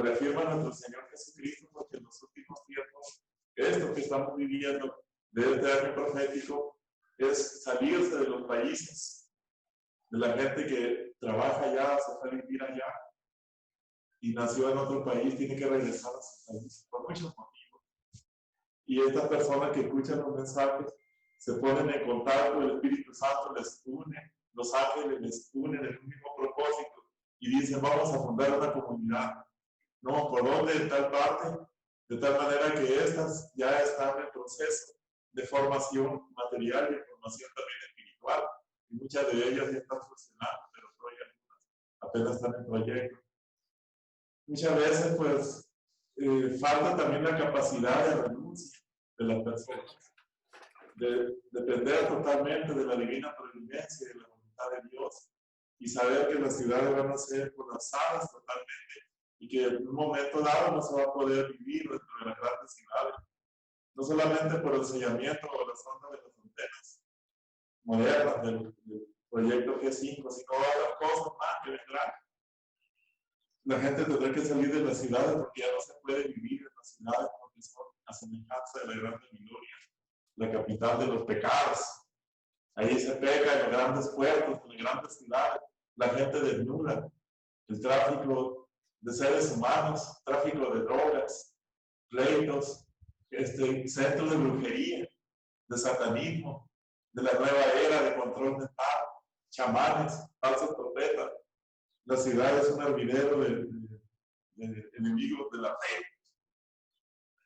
reafirma nuestro Señor Jesucristo, porque en los últimos tiempos, esto que estamos viviendo de este año profético, es salirse de los países, de la gente que trabaja allá, se fue a vivir allá, y nació en otro país, tiene que regresar a su país, por muchos motivos. Y estas personas que escuchan los mensajes se ponen en contacto, el Espíritu Santo les une, los ángeles les unen en un mismo propósito y dicen, vamos a fundar una comunidad. No, ¿por dónde? En tal parte, de tal manera que estas ya están en proceso de formación material y formación también espiritual. Y muchas de ellas ya están funcionando, pero todavía apenas están en proyecto. Muchas veces, pues, falta también la capacidad de renuncia de las personas, de depender totalmente de la divina providencia y de la voluntad de Dios, y saber que las ciudades van a ser colapsadas totalmente, y que en un momento dado no se va a poder vivir dentro de las grandes ciudades, no solamente por el sellamiento o la zona de las fronteras modernas del proyecto G5, sino otras cosas más que vendrán. La gente tendrá que salir de las ciudades porque ya no se puede vivir en las ciudades porque son a semejanza de la gran Babilonia, la capital de los pecados. Ahí se peca en los grandes puertos, en las grandes ciudades, la gente desnuda, el tráfico de seres humanos, tráfico de drogas, pleitos, centros de brujería, de satanismo, de la nueva era de control mental, chamanes, falsos profetas. La ciudad es un hervidero de enemigos de la fe,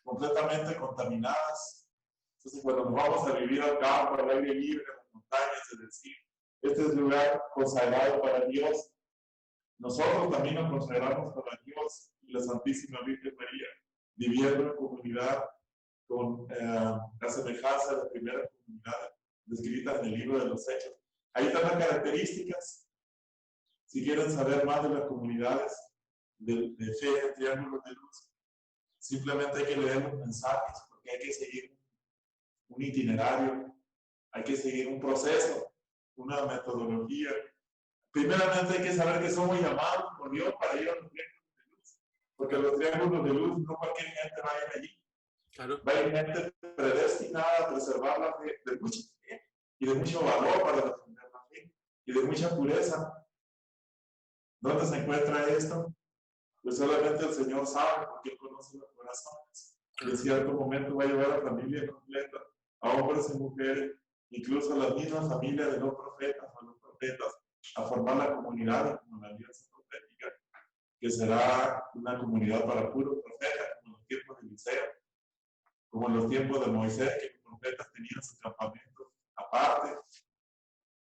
completamente contaminadas. Entonces, cuando nos vamos a vivir al campo, al aire libre, en las montañas, es decir, este es un lugar consagrado para Dios. Nosotros también nos consagramos para Dios y la Santísima Virgen María, viviendo en comunidad con la semejanza de las primeras comunidades descritas en el libro de los Hechos. Ahí están las características. Si quieren saber más de las comunidades de fe en Triángulos de Luz, simplemente hay que leer los mensajes, porque hay que seguir un itinerario, hay que seguir un proceso, una metodología. Primeramente hay que saber que somos llamados por Dios para ir a los Triángulos de Luz, porque los Triángulos de Luz no cualquier gente va a ir allí. Claro. Va a ir gente predestinada a preservar la fe, de mucha fe y de mucho valor para defender la fe y de mucha pureza. ¿Dónde se encuentra esto? Pues solamente el Señor sabe, porque Él conoce los corazones. Y en cierto momento va a llevar a la familia completa, a hombres y mujeres, incluso a la misma familia de los profetas o los profetas, a formar la comunidad como la alianza profética, que será una comunidad para puros profetas, como en los tiempos de Eliseo, como en los tiempos de Moisés, que los profetas tenían su campamento aparte,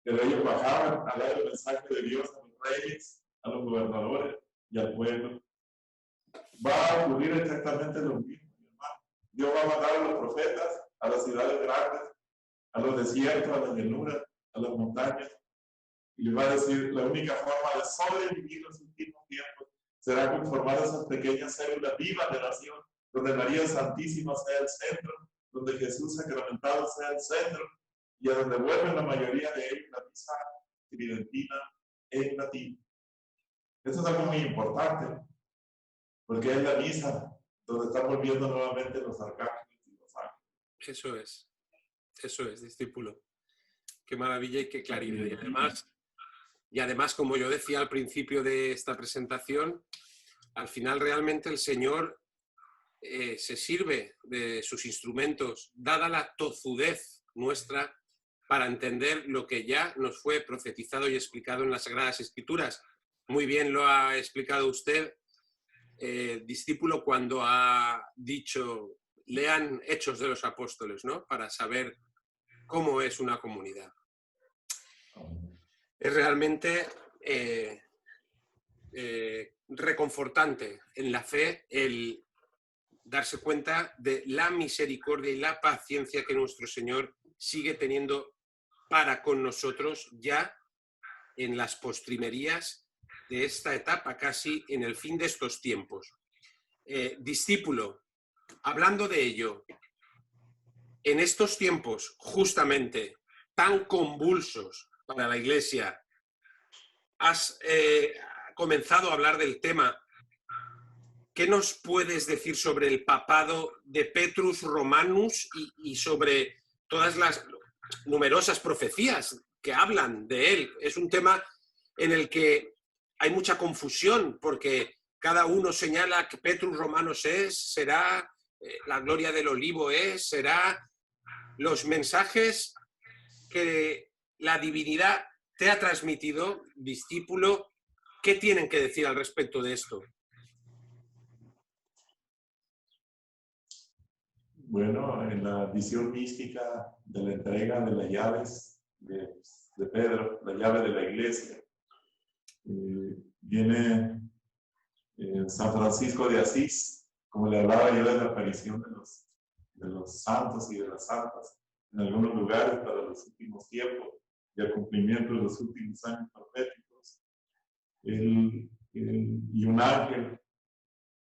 pero ellos bajaban a dar el mensaje de Dios a los reyes, a los gobernadores y al pueblo. Va a ocurrir exactamente lo mismo, mi hermano. Dios va a mandar a los profetas a las ciudades grandes, a los desiertos, a las llanuras, a las montañas, y les va a decir, la única forma de sobrevivir los últimos tiempos será conformar esas pequeñas células vivas de oración, donde María Santísima sea el centro, donde Jesús sacramentado sea el centro, y a donde vuelven la mayoría de ellos la misa tridentina en latín. Eso es algo muy importante, porque es la misa donde están volviendo nuevamente los arcángeles y los ángeles. Eso es, discípulo. Qué maravilla y qué claridad. Y además, como yo decía al principio de esta presentación, al final realmente el Señor se sirve de sus instrumentos, dada la tozudez nuestra, para entender lo que ya nos fue profetizado y explicado en las Sagradas Escrituras. Muy bien lo ha explicado usted, discípulo, cuando ha dicho, lean Hechos de los Apóstoles, ¿no? Para saber cómo es una comunidad. Es realmente reconfortante en la fe el darse cuenta de la misericordia y la paciencia que nuestro Señor sigue teniendo para con nosotros ya en las postrimerías de esta etapa, casi en el fin de estos tiempos. Discípulo, hablando de ello, en estos tiempos justamente tan convulsos para la Iglesia, has comenzado a hablar del tema. ¿Qué nos puedes decir sobre el papado de Petrus Romanus y sobre todas las numerosas profecías que hablan de él? Es un tema en el que hay mucha confusión porque cada uno señala que Petrus Romanus será la gloria del olivo será los mensajes que la divinidad te ha transmitido, discípulo. ¿Qué tienen que decir al respecto de esto? Bueno, en la visión mística de la entrega de las llaves de Pedro, la llave de la iglesia, viene San Francisco de Asís, como le hablaba yo de la aparición de los santos y de las santas en algunos lugares para los últimos tiempos y el cumplimiento de los últimos años proféticos. Y un ángel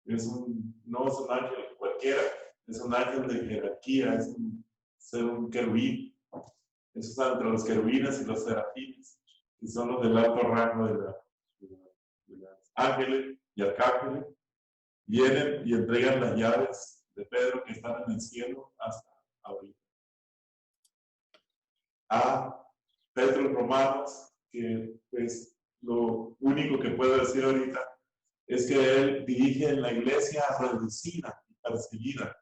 no es un ángel cualquiera, es un ángel de jerarquía, es un querubín. Eso está entre los querubines y los serafines, que son los del alto rango de los ángeles y arcángeles. Vienen y entregan las llaves de Pedro que están en el cielo hasta ahorita. A Pedro Romanos, que pues lo único que puedo decir ahorita es que él dirige en la iglesia reducida y perseguida,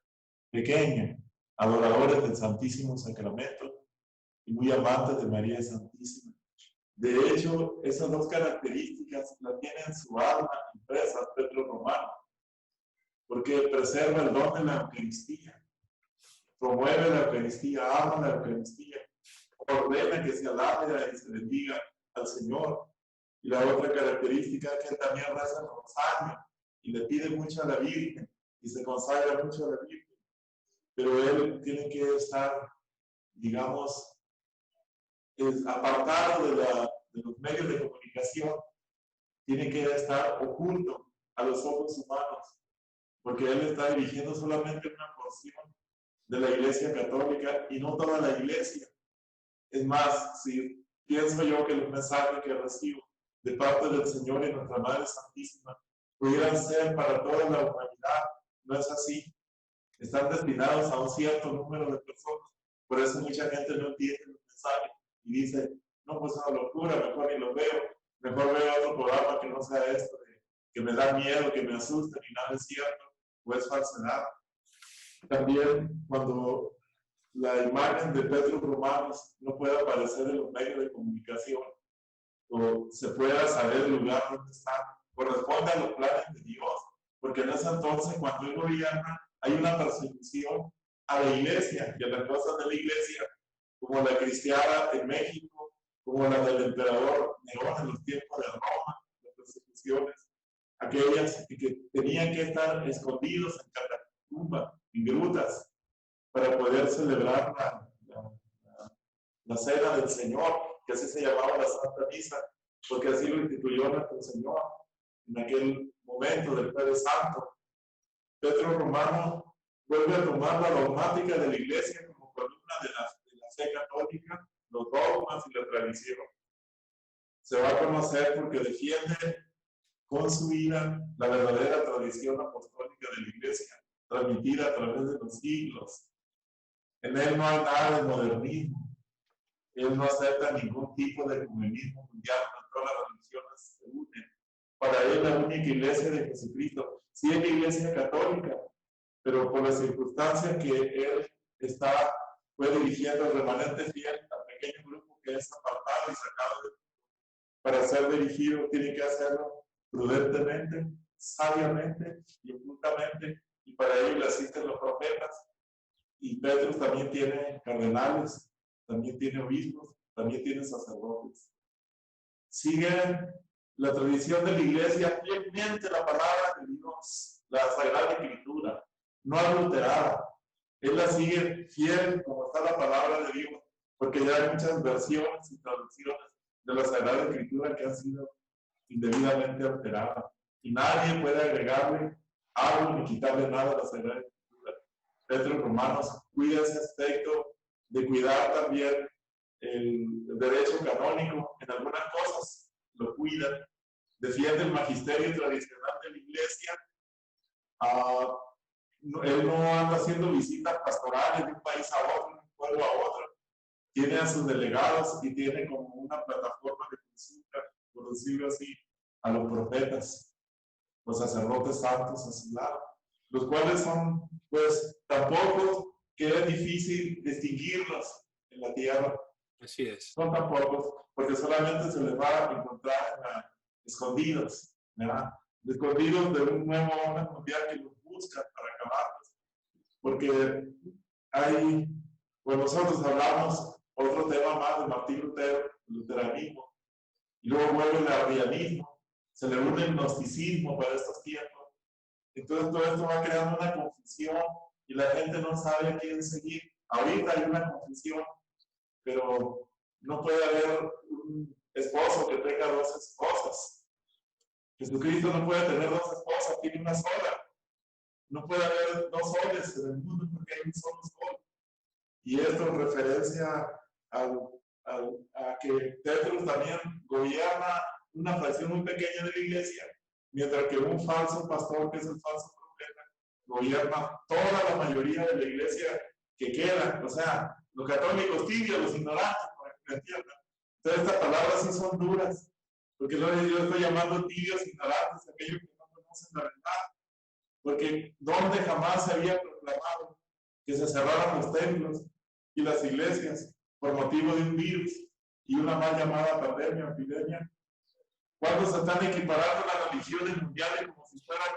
pequeña, adoradores del Santísimo Sacramento y muy amantes de María Santísima. De hecho, esas dos características las tiene en su alma impresa Pedro Romano, porque preserva el don de la Eucaristía, promueve la Eucaristía, ama la Eucaristía, ordena que se alabe y se bendiga al Señor. Y la otra característica es que él también reza el rosario y le pide mucho a la Virgen y se consagra mucho a la Virgen. Pero él tiene que estar, digamos, apartado de los medios de comunicación, tiene que estar oculto a los ojos humanos, porque él está dirigiendo solamente una porción de la Iglesia Católica y no toda la Iglesia. Es más, si pienso yo que los mensajes que recibo de parte del Señor y nuestra Madre Santísima pudieran ser para toda la humanidad, no es así. Están destinados a un cierto número de personas. Por eso mucha gente no entiende los mensajes y dice, no, pues es una locura, mejor ni lo veo, mejor veo otro programa que no sea esto, que me da miedo, que me asusta, ni nada es cierto, o es falsedad. También cuando la imagen de Pedro Romanos no puede aparecer en los medios de comunicación, o se pueda saber el lugar donde está, corresponde a los planes de Dios, porque en ese entonces, cuando Él gobierna, hay una persecución a la iglesia y a las cosas de la iglesia, como la cristiana en México, como la del emperador Nerón en los tiempos de Roma, las persecuciones, aquellas que tenían que estar escondidos en catacumbas, en grutas, para poder celebrar la cena del Señor, que así se llamaba la Santa Misa, porque así lo instituyó nuestro Señor en aquel momento del Jueves Santo. Pedro Romano vuelve a tomar la dogmática de la Iglesia como columna de la fe católica, los dogmas y la tradición. Se va a conocer porque defiende con su vida la verdadera tradición apostólica de la Iglesia, transmitida a través de los siglos. En él no hay nada de modernismo. Él no acepta ningún tipo de ecumenismo mundial, donde todas las religiones se unen. Para él la única iglesia de Jesucristo, sí es la iglesia católica, pero por las circunstancias que él fue dirigiendo al remanente fiel, al pequeño grupo que es apartado y sacado para ser dirigido, tiene que hacerlo prudentemente, sabiamente y ocultamente, y para ello le asisten los profetas. Y Pedro también tiene cardenales, también tiene obispos, también tiene sacerdotes. Siguen la tradición de la iglesia fielmente la palabra de Dios, la Sagrada Escritura, no adulterada. Él la sigue fiel como está la palabra de Dios, porque ya hay muchas versiones y traducciones de la Sagrada Escritura que han sido indebidamente alterada. Y nadie puede agregarle algo ni quitarle nada a la Sagrada Escritura. Pedro Romanos cuida ese aspecto de cuidar también el derecho canónico en algunas cosas, lo cuida, defiende el magisterio tradicional de la Iglesia. Él no anda haciendo visitas pastorales de un país a otro, de un pueblo a otro. Tiene a sus delegados y tiene como una plataforma de consulta, por decirlo así, a los profetas, los sacerdotes santos a su lado, los cuales son, pues, tampoco que es difícil distinguirlos en la tierra. Así es. Son tan pocos, porque solamente se les va a encontrar escondidos, ¿verdad? Escondidos de un nuevo orden mundial que los busca para acabarlos. Porque hay, pues nosotros hablamos otro tema más de Martín Lutero, el luteranismo, y luego vuelve el arrianismo, se le une el gnosticismo para estos tiempos. Entonces todo esto va creando una confusión y la gente no sabe a quién seguir. Ahorita hay una confusión, pero no puede haber un esposo que tenga dos esposas. Jesucristo no puede tener dos esposas, tiene una sola. No puede haber dos soles en el mundo porque hay un solo sol. Y esto en referencia a que Pedro también gobierna una fracción muy pequeña de la iglesia, mientras que un falso pastor, que es el falso profeta, gobierna toda la mayoría de la iglesia que queda. O sea, los católicos tibios, los ignorantes, para que me entiendan. Entonces estas palabras sí son duras, porque yo estoy llamando tibios, ignorantes, aquellos que no conocen la verdad. Porque donde jamás se había proclamado que se cerraran los templos y las iglesias por motivo de un virus y una mal llamada pandemia o epidemia, cuando se están equiparando las religiones mundiales como si fueran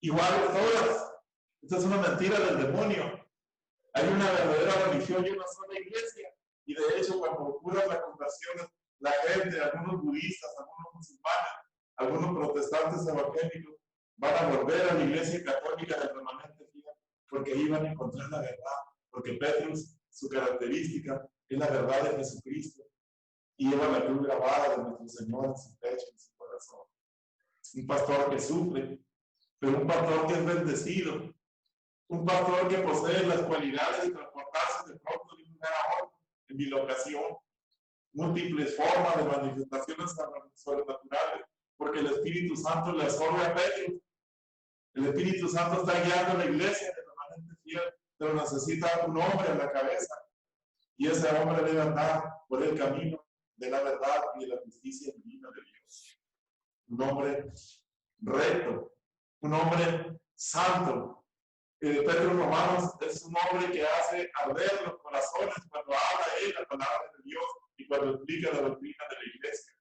iguales todas. Esta es una mentira del demonio. Hay una verdadera religión y una sola iglesia. Y de hecho, cuando ocurran las conversiones, la gente, algunos budistas, algunos musulmanes, algunos protestantes evangélicos, van a volver a la iglesia católica del remanente fiel, porque ahí van a encontrar la verdad. Porque Petrus, su característica, es la verdad de Jesucristo. Y lleva la cruz grabada de nuestro Señor en su pecho, en su corazón. Un pastor que sufre, pero un pastor que es bendecido. Un pastor que posee las cualidades de transportarse de pronto de un lugar a otro, en bilocación, múltiples formas de manifestaciones sobrenaturales, porque el Espíritu Santo le absorbe a Pedro. El Espíritu Santo está guiando a la iglesia de remanente fiel, pero necesita un hombre en la cabeza, y ese hombre debe andar por el camino de la verdad y de la justicia divina de Dios. Un hombre recto, un hombre santo. Pedro Romanos es un hombre que hace arder los corazones cuando habla él la palabra de Dios y cuando explica la doctrina de la iglesia.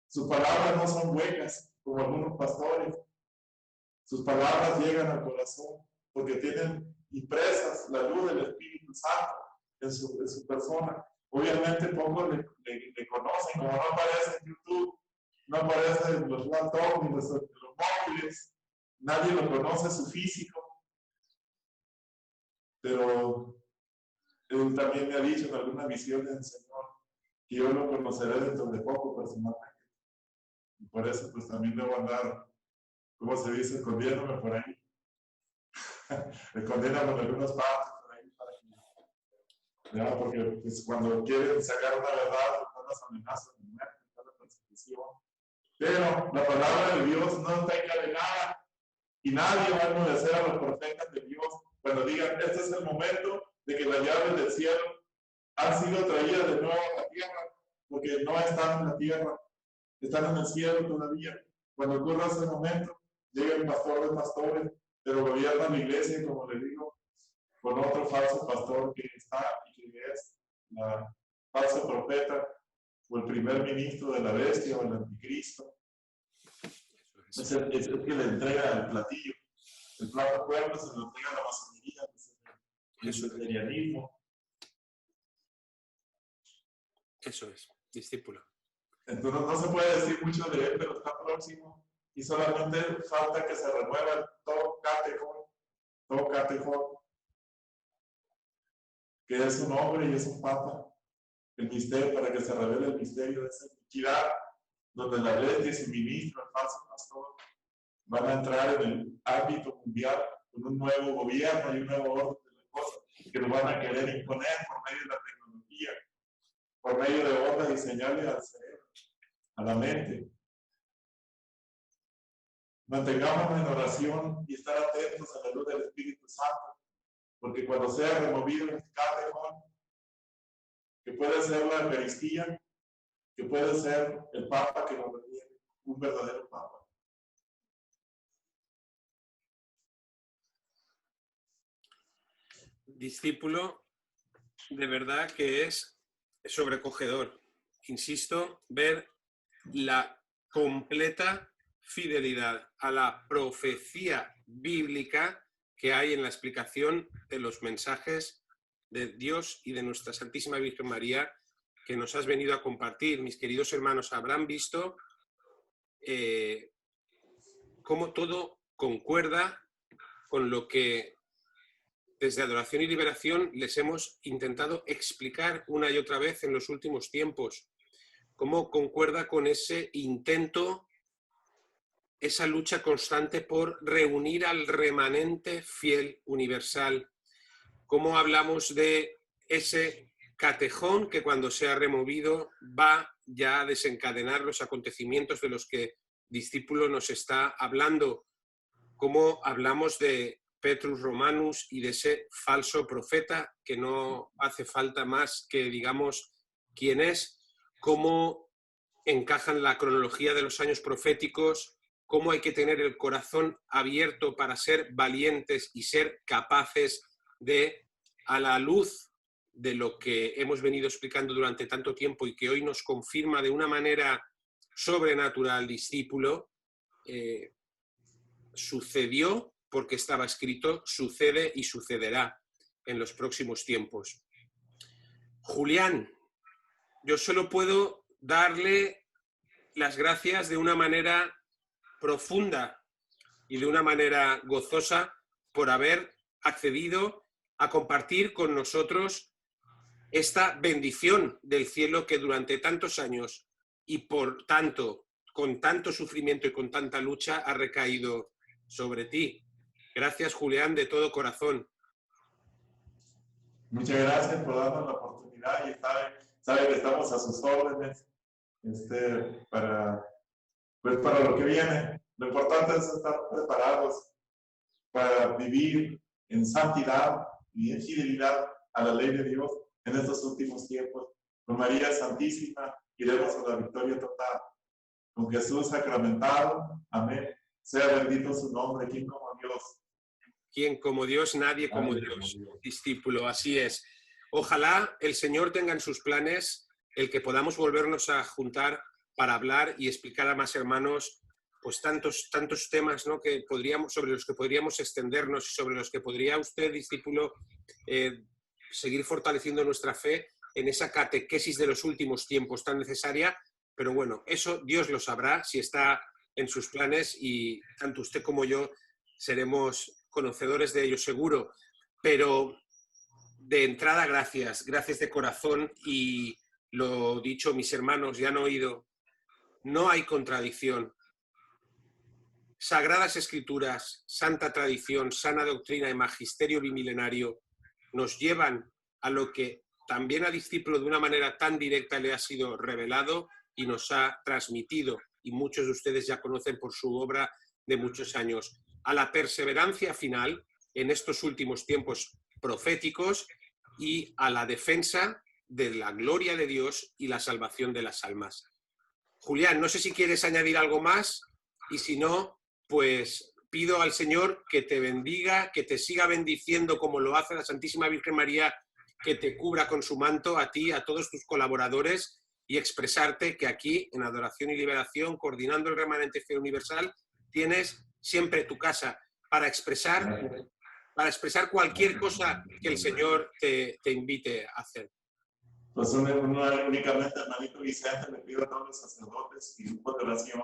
Sus palabras no son huecas como algunos pastores. Sus palabras llegan al corazón porque tienen impresas la luz del Espíritu Santo en su persona. Obviamente pocos le conocen, como no aparece en YouTube, no aparece en los laptops ni los móviles. Nadie lo conoce su físico, pero él también me ha dicho en alguna visión del Señor que yo lo conoceré dentro de poco personalmente. Y por eso pues también debo andar, ¿cómo se dice? Escondiéndome por ahí. Escondiéndome en algunas partes por ahí para que, ¿verdad? Porque pues, cuando quieren sacar una verdad, están las amenazas de muerte, está la persecución. Pero la palabra de Dios no está encadenada. Y nadie va a enmudecer a los profetas de Dios cuando digan, este es el momento de que las llaves del cielo han sido traídas de nuevo a la tierra, porque no están en la tierra, están en el cielo todavía. Cuando ocurra ese momento, llega el pastor de pastores, pero gobierna la iglesia, como le digo, con otro falso pastor que está y que es la falso profeta o el primer ministro de la bestia o el anticristo. Es el que le entrega el platillo. El plato fuerte se lo entrega a la masonería, el secretarianismo. Eso es, discípulo. Entonces no se puede decir mucho de él, pero está próximo. Y solamente falta que se renueva el todo catejón, que es un hombre y es un papa. El misterio, para que se revele el misterio de esa iniquidad donde las redes y ministros, el falso pastor, van a entrar en el ámbito mundial con un nuevo gobierno y un nuevo orden de las cosas que lo van a querer imponer por medio de la tecnología, por medio de ondas y señales al cerebro, a la mente. Mantengámonos en oración y estar atentos a la luz del Espíritu Santo, porque cuando sea removido este callejón, que puede ser la Eucaristía, que puede ser el Papa que nos refiere, un verdadero Papa. Discípulo, de verdad que es sobrecogedor. Insisto, ver la completa fidelidad a la profecía bíblica que hay en la explicación de los mensajes de Dios y de nuestra Santísima Virgen María que nos has venido a compartir. Mis queridos hermanos, habrán visto cómo todo concuerda con lo que desde Adoración y Liberación les hemos intentado explicar una y otra vez en los últimos tiempos. Cómo concuerda con ese intento, esa lucha constante por reunir al remanente fiel universal. Cómo hablamos de ese catejón que cuando sea removido va ya a desencadenar los acontecimientos de los que discípulo nos está hablando. Cómo hablamos de Petrus Romanus y de ese falso profeta que no hace falta más que digamos quién es, cómo encajan la cronología de los años proféticos, cómo hay que tener el corazón abierto para ser valientes y ser capaces de, a la luz de lo que hemos venido explicando durante tanto tiempo y que hoy nos confirma de una manera sobrenatural, discípulo, sucedió porque estaba escrito, sucede y sucederá en los próximos tiempos. Julián, yo solo puedo darle las gracias de una manera profunda y de una manera gozosa por haber accedido a compartir con nosotros esta bendición del cielo que durante tantos años y por tanto, con tanto sufrimiento y con tanta lucha ha recaído sobre ti. Gracias, Julián, de todo corazón. Muchas gracias por darnos la oportunidad y sabe que estamos a sus órdenes para lo que viene. Lo importante es estar preparados para vivir en santidad y en fidelidad a la ley de Dios en estos últimos tiempos. Con María Santísima iremos a la victoria total. Con Jesús sacramentado, amén. Sea bendito su nombre, quien como Dios. Quien como Dios, nadie como Dios, discípulo, así es. Ojalá el Señor tenga en sus planes el que podamos volvernos a juntar para hablar y explicar a más hermanos pues tantos temas, ¿no?, que sobre los que podríamos extendernos y sobre los que podría usted, discípulo, seguir fortaleciendo nuestra fe en esa catequesis de los últimos tiempos tan necesaria, pero bueno, eso Dios lo sabrá si está en sus planes y tanto usted como yo seremos conocedores de ello seguro, pero de entrada gracias de corazón y lo dicho, mis hermanos ya han oído, no hay contradicción. Sagradas Escrituras, santa tradición, sana doctrina y magisterio bimilenario nos llevan a lo que también a discípulo de una manera tan directa le ha sido revelado y nos ha transmitido, y muchos de ustedes ya conocen por su obra de muchos años, a la perseverancia final en estos últimos tiempos proféticos y a la defensa de la gloria de Dios y la salvación de las almas. Julián, no sé si quieres añadir algo más y si no, pues pido al Señor que te bendiga, que te siga bendiciendo como lo hace la Santísima Virgen María, que te cubra con su manto a ti, a todos tus colaboradores y expresarte que aquí en Adoración y Liberación, coordinando el remanente fiel universal, tienes siempre tu casa para expresar cualquier cosa que el Señor te invite a hacer. Pues únicamente, hermanito Vicente, le pido a todos los sacerdotes y grupos de oración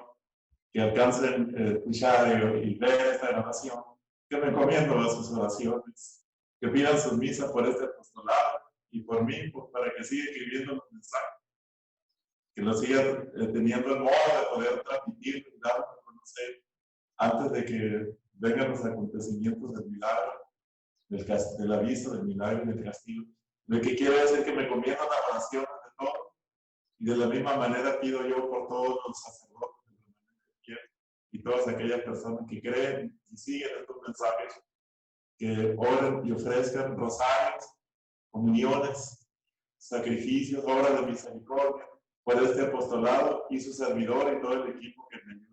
que alcancen escuchar y ver esta grabación, que me encomiendo a sus oraciones, que pidan sus misas por este apostolado y por mí, para que siga escribiendo los mensajes. que lo siga teniendo el modo de poder transmitir, darlo a conocer antes de que vengan los acontecimientos del milagro, del aviso, del milagro y del castigo. Lo que quiero es que me comienzan a oraciones de todo, y de la misma manera pido yo por todos los sacerdotes y todas aquellas personas que creen y siguen estos mensajes, que oren y ofrezcan rosarios, comuniones, sacrificios, obras de misericordia por este apostolado y su servidor y todo el equipo que me ayuda.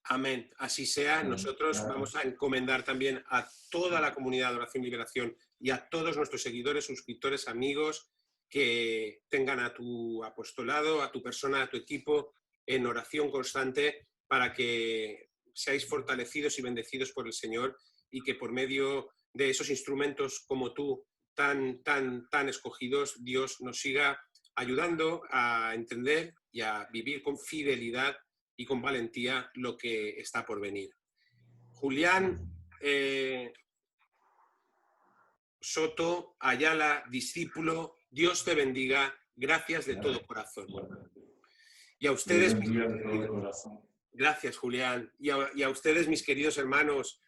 Amén. Así sea. Nosotros vamos a encomendar también a toda la comunidad de Oración y Liberación y a todos nuestros seguidores, suscriptores, amigos, que tengan a tu apostolado, a tu persona, a tu equipo en oración constante para que seáis fortalecidos y bendecidos por el Señor y que por medio de esos instrumentos como tú, tan escogidos, Dios nos siga ayudando a entender y a vivir con fidelidad y con valentía lo que está por venir. Julián Soto Ayala, discípulo, Dios te bendiga, gracias de todo corazón. Y a ustedes, gracias Julián, y a ustedes, mis queridos hermanos,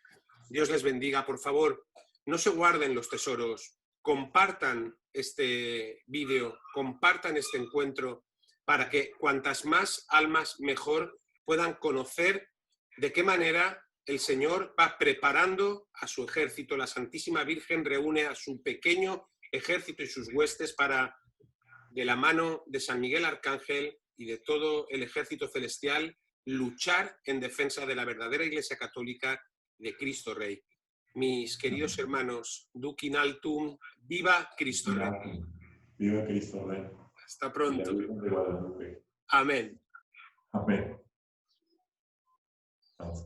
Dios les bendiga. Por favor, no se guarden los tesoros, compartan este vídeo, compartan este encuentro, para que cuantas más almas mejor puedan conocer de qué manera el Señor va preparando a su ejército. La Santísima Virgen reúne a su pequeño ejército y sus huestes para, de la mano de San Miguel Arcángel y de todo el ejército celestial, luchar en defensa de la verdadera Iglesia Católica de Cristo Rey. Mis queridos hermanos, Duc in altum, viva Cristo Rey. Viva Cristo Rey. Hasta pronto. De Guadalupe. Amén. Amén. Vamos.